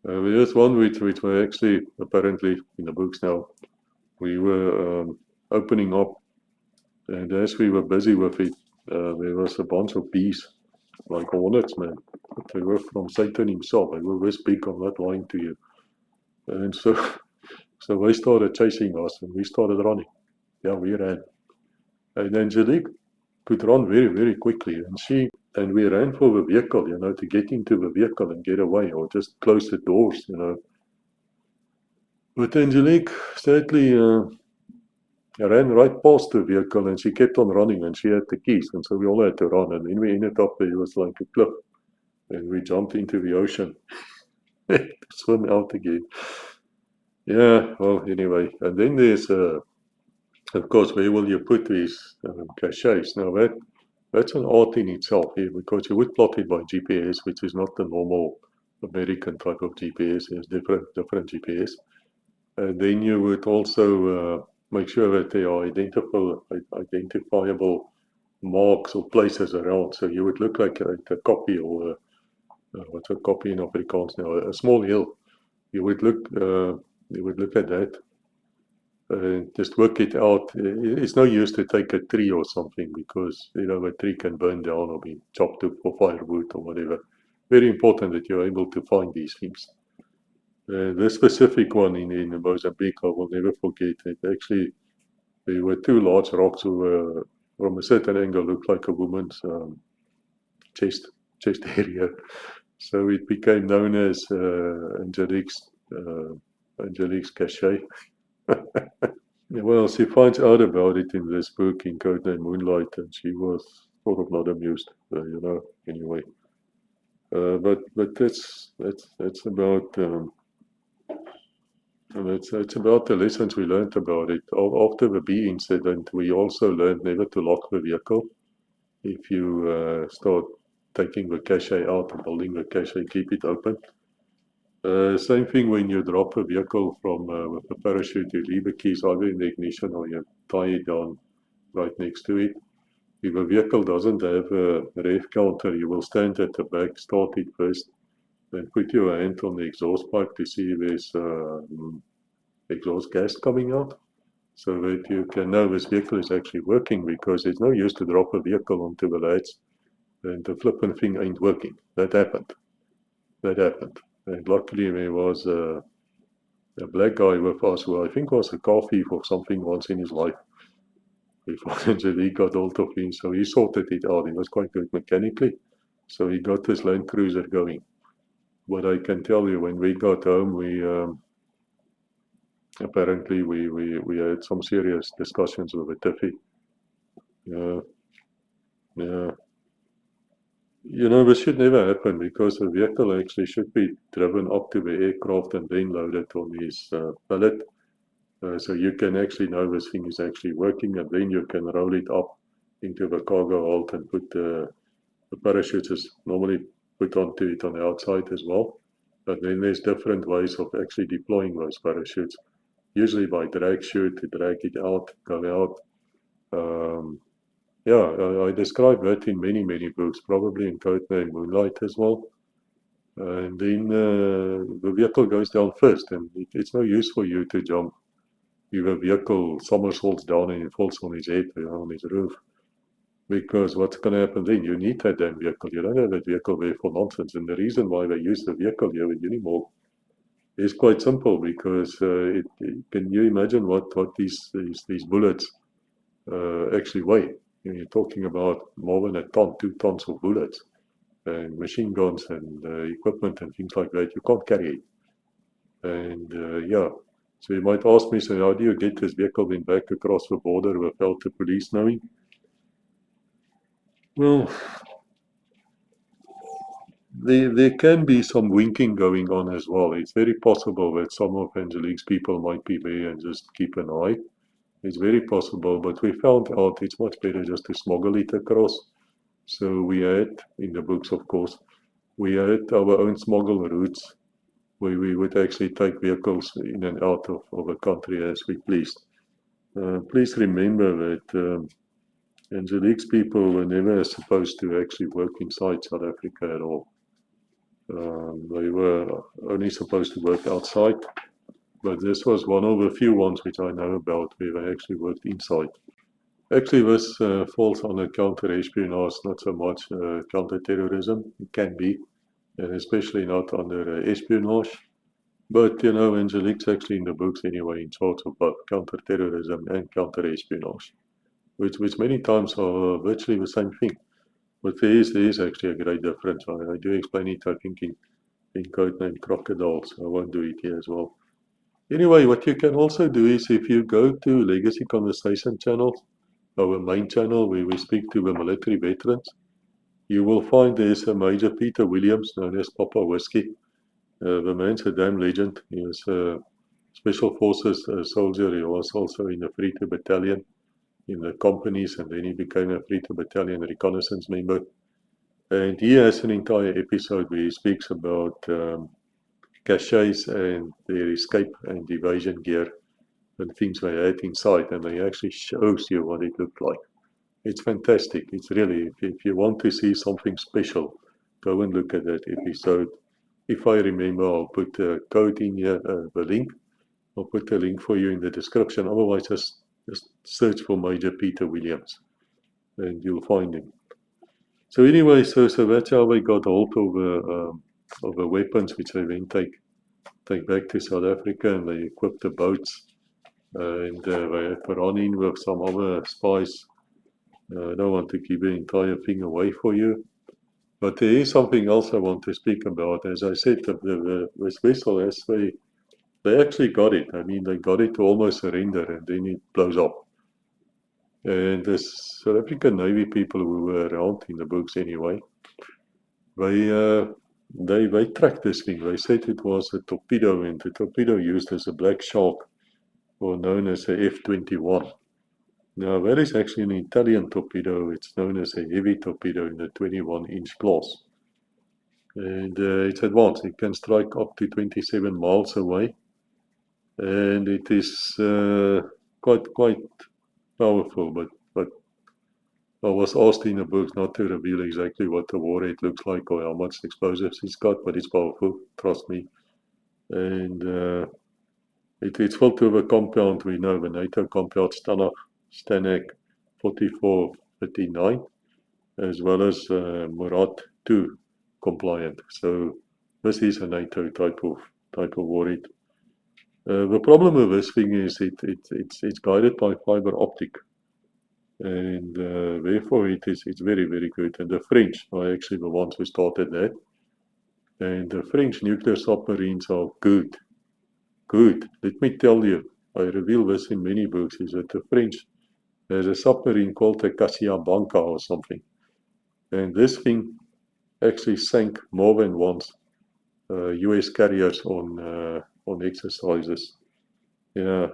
there's one which were actually apparently in the books now. We were opening up, and as we were busy with it, there was a bunch of bees, like hornets, man. They were from Satan himself. They were this big, I'm not lying to you. And so they started chasing us, and we started running. Yeah, we ran. And Angelique could run very, very quickly, and we ran for the vehicle, you know, to get into the vehicle and get away, or just close the doors, you know. But Angelique sadly ran right past the vehicle, and she kept on running, and she had the keys, and so we all had to run, and then we ended up there. It was like a cliff, and we jumped into the ocean, swim out again. Yeah, well, anyway, and then there's of course, where will you put these caches? Now that's an art in itself here, because you would plot it by GPS, which is not the normal American type of GPS. There's different GPS. And then you would also make sure that there are identifiable marks or places around. So you would look like a copy or what's a copy in Afrikaans now? A small hill. You would look at that and just work it out. It's no use to take a tree or something because a tree can burn down or be chopped up for firewood or whatever. Very important that you're able to find these things. This specific one in Mozambique, I will never forget it. Actually, there were two large rocks who were, from a certain angle, looked like a woman's chest area. So it became known as Angelique's Cache. Well, she finds out about it in this book in Name Moonlight, and she was sort of not amused, anyway. But that's about it's about the lessons we learned about it. After the bee incident, we also learned never to lock the vehicle. If you start taking the cache out and holding the cache, keep it open. Same thing when you drop a vehicle from with a parachute, you leave the keys either in the ignition or you tie it down right next to it. If a vehicle doesn't have a rev counter, you will stand at the back, start it first, then put your hand on the exhaust pipe to see if there's exhaust gas coming out, so that you can know this vehicle is actually working, because it's no use to drop a vehicle onto the latch and the flipping thing ain't working. That happened. And luckily there was a black guy with us who I think was a car thief or something once in his life before Angelique got hold of him, so he sorted it out. He was quite good mechanically, so he got this Land Cruiser going. But I can tell you, when we got home, we apparently we had some serious discussions with the Tiffy. Yeah. This should never happen, because the vehicle actually should be driven up to the aircraft and then loaded on his pallet. So you can actually know this thing is actually working, and then you can roll it up into the cargo hold and put the parachutes is normally put onto it on the outside as well. But then there's different ways of actually deploying those parachutes, usually by drag chute to drag it out, go out. I describe that in many books, probably in Name Moonlight as well. And then the vehicle goes down first, and it's no use for you to jump. If a vehicle somersaults down and it falls on his head, on his roof, because what's going to happen then? You need that damn vehicle. You don't have that vehicle there for nonsense. And the reason why they use the vehicle here with Unimog is quite simple, because can you imagine what these bullets actually weigh? You're talking about more than 2 tons of bullets and machine guns and equipment and things like that. You can't carry it. And so you might ask me, so how do you get this vehicle then back across the border without the police knowing? Well, there can be some winking going on as well. It's very possible that some of Angelique's people might be there and just keep an eye. It's very possible, but we found out it's much better just to smuggle it across. So we had, in the books of course, we had our own smuggle routes where we would actually take vehicles in and out of a country as we pleased. Please remember that Angelique's people were never supposed to actually work inside South Africa at all. They were only supposed to work outside, but this was one of the few ones which I know about where they actually worked inside. Actually, this falls under counter-espionage, not so much counter-terrorism. It can be, and especially not under espionage. But, Angelique's actually in the books anyway in charge of both counter-terrorism and counter-espionage, which many times are virtually the same thing. But there is actually a great difference. I do explain it, I think, in Codename Crocodile, so I won't do it here as well. Anyway, what you can also do is, if you go to Legacy Conversation channel, our main channel where we speak to the military veterans, you will find there's a Major Peter Williams, known as Papa Whiskey. The man's a damn legend. He was a Special Forces soldier. He was also in the 3-2 Battalion in the companies, and then he became a 3-2 Battalion reconnaissance member. And he has an entire episode where he speaks about caches and their escape and evasion gear and things they had inside, and he actually shows you what it looked like. It's fantastic. It's really, if you want to see something special, go and look at that episode. If I remember, I'll put the code in here, the link. I'll put the link for you in the description. Otherwise, just search for Major Peter Williams and you'll find him. So anyway, so that's how they got hold of the weapons, which they then take back to South Africa, and they equip the boats, and they have to run in with some other spies. I don't want to give the entire thing away for you, but there is something else I want to speak about. As I said, this vessel, as they actually got it. I mean, they got it to almost surrender, and then it blows up. And the South African Navy people who were around in the books anyway, they tracked this thing. They said it was a torpedo, and the torpedo used as a black shark, or known as a F-21. Now that is actually an Italian torpedo. It's known as a heavy torpedo in the 21-inch class. And it's advanced. It can strike up to 27 miles away. And it is quite powerful, but I was asked in the books not to reveal exactly what the warhead looks like or how much explosives it's got, but it's powerful, trust me. And it's filled with a compound we know, the NATO compound Stanak 4439, as well as Murat 2 compliant. So this is a NATO type of warhead. The problem with this thing is it's guided by fiber optic, and therefore it's very, very good. And the French are actually the ones who started that. And the French nuclear submarines are good. Good. Let me tell you, I reveal this in many books, is that the French has a submarine called the Casablanca or something. And this thing actually sank more than once US carriers on exercises. Yeah,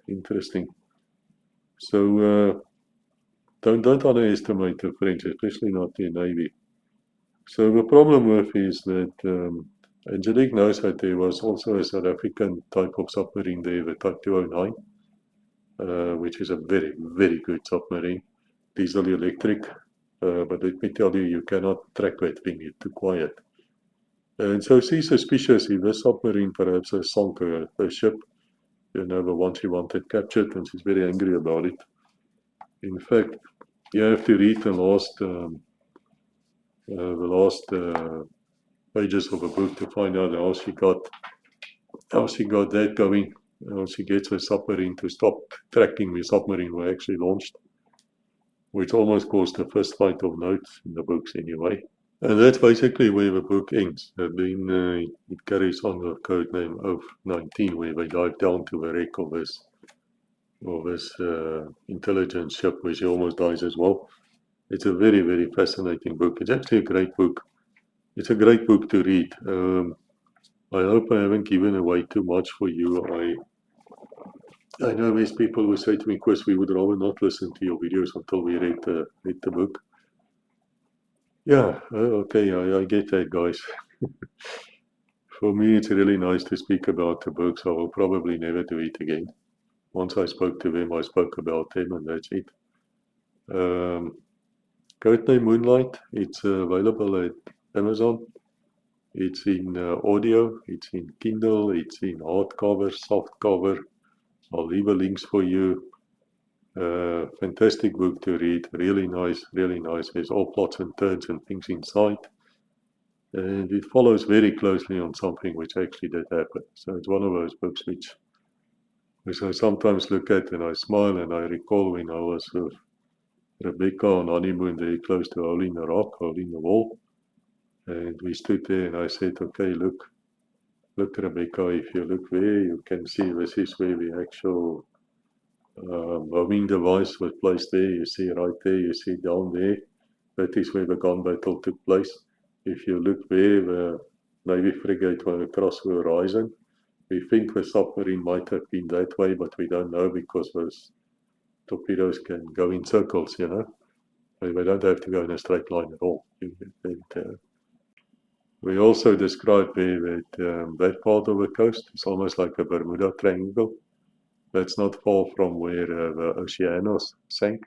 interesting. So don't underestimate the French, especially not the Navy. So the problem with is that Angelique knows that there was also a South African type of submarine there, the Type 209, which is a very, very good submarine, diesel electric. But let me tell you, you cannot track that thing, it's too quiet. And so she's suspicious if this submarine perhaps has sunk a ship, you know, the one she wanted captured, and she's very angry about it. In fact, you have to read the last pages of a book to find out how she got that going, how she gets her submarine to stop tracking the submarine we actually launched, which almost caused a first fight of note in the books anyway. And that's basically where the book ends. Then it carries on the code name of 19, where they dive down to the wreck of this intelligence ship, where she almost dies as well. It's a very, very fascinating book. It's actually a great book. It's a great book to read. I hope I haven't given away too much for you. I know there's people who say to me, Chris, we would rather not listen to your videos until we read the book. Yeah, okay, I get that, guys. For me, it's really nice to speak about the books. I will probably never do it again. Once I spoke to them, I spoke about them, and that's it. Name Moonlight, it's available at Amazon. It's in audio, it's in Kindle, it's in hardcover, softcover. I'll leave the links for you. Fantastic book to read, really nice, really nice. There's all plots and turns and things inside. And it follows very closely on something which actually did happen. So it's one of those books which I sometimes look at and I smile, and I recall when I was with Rebecca on honeymoon very close to Hole in the Rock, Hole in the Wall. And we stood there and I said, okay, look Rebecca, if you look there, you can see this is where the actual homing device was placed there. You see right there, you see down there, that is where the gun battle took place. If you look there, the Navy frigate went across the horizon. We think the submarine might have been that way, but we don't know because those torpedoes can go in circles, you know. They don't have to go in a straight line at all. We also described there that that part of the coast is almost like a Bermuda Triangle. That's not far from where the Oceanos sank.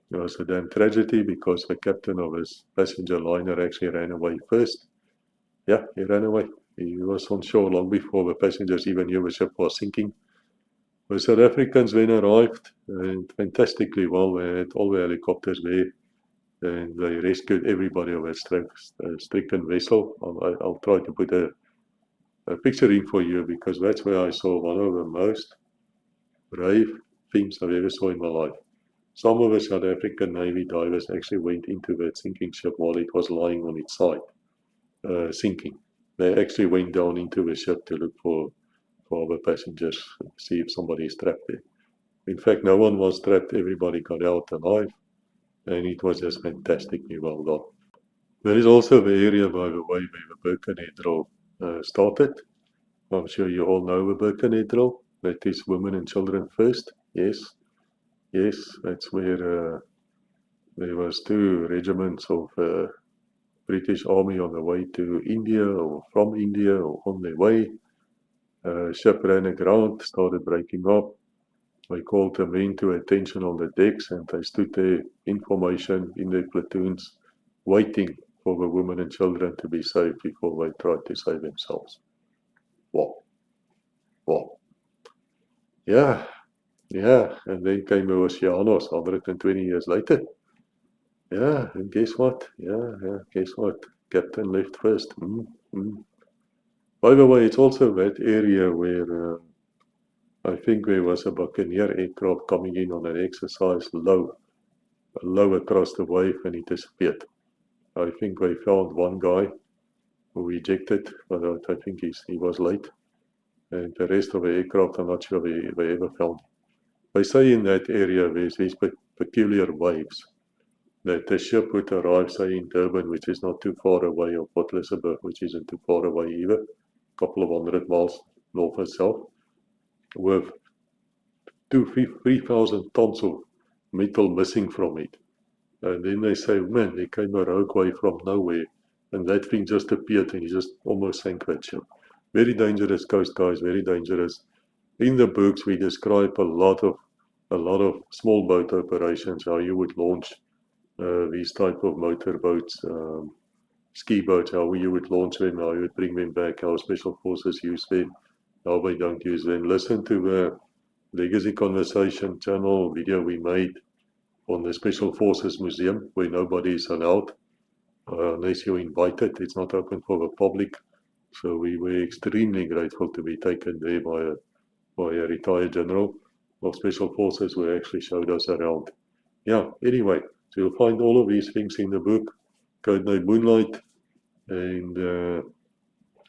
which was a damn tragedy because the captain of his passenger liner actually ran away first. Yeah, he ran away. He was on shore long before the passengers even knew the ship was sinking. The South Africans then arrived, and fantastically well, they had all the helicopters there, and they rescued everybody of that stricken vessel. I'll try to put a picture in for you, because that's where I saw one of the most brave things I've ever saw in my life. Some of the South African Navy divers actually went into that sinking ship while it was lying on its side, sinking. They actually went down into the ship to look for other passengers, see if somebody is trapped there. In fact, no one was trapped, everybody got out alive, and it was just fantastically well done. There is also the area, by the way, where the Birkenhead drill started. I'm sure you all know the Birkenhead drill. That is women and children first. Yes, yes, that's where there was 2 regiments of British Army on the way to India, or from India, or on their way. Ship ran aground, started breaking up. They called the men to attention on the decks, and they stood there in formation in their platoons, waiting for the women and children to be saved before they tried to save themselves. Wow. Wow. Yeah, and then came the Oceanos 120 years later. Yeah, and guess what? Guess what? Captain left first. By the way, it's also that area where I think there was a Buccaneer aircraft coming in on an exercise low across the wave, and it disappeared. I think they found one guy who ejected, but I think he was late. And the rest of the aircraft, I'm not sure they ever found. They say in that area there's these peculiar waves, that the ship would arrive, say, in Durban, which is not too far away, or Port Elizabeth, which isn't too far away either, a couple of 100 miles north and south, with 3,000 tons of metal missing from it. And then they say, man, there came a rogue wave from nowhere, and that thing just appeared, and he just almost sank that ship. Very dangerous coast, guys, very dangerous. In the books, we describe a lot of small boat operations, how you would launch these type of motor boats, ski boats, how you would launch them, how you would bring them back, how special forces use them, how they don't use them. Listen to the Legacy Conversation channel video we made on the Special Forces Museum, where nobody is allowed unless you're invited. It's not open for the public. So we were extremely grateful to be taken there by a retired general of Special Forces, who actually showed us around. Yeah, anyway, so you'll find all of these things in the book, Name Moonlight, and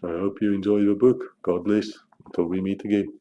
I hope you enjoy the book. God bless. Until we meet again.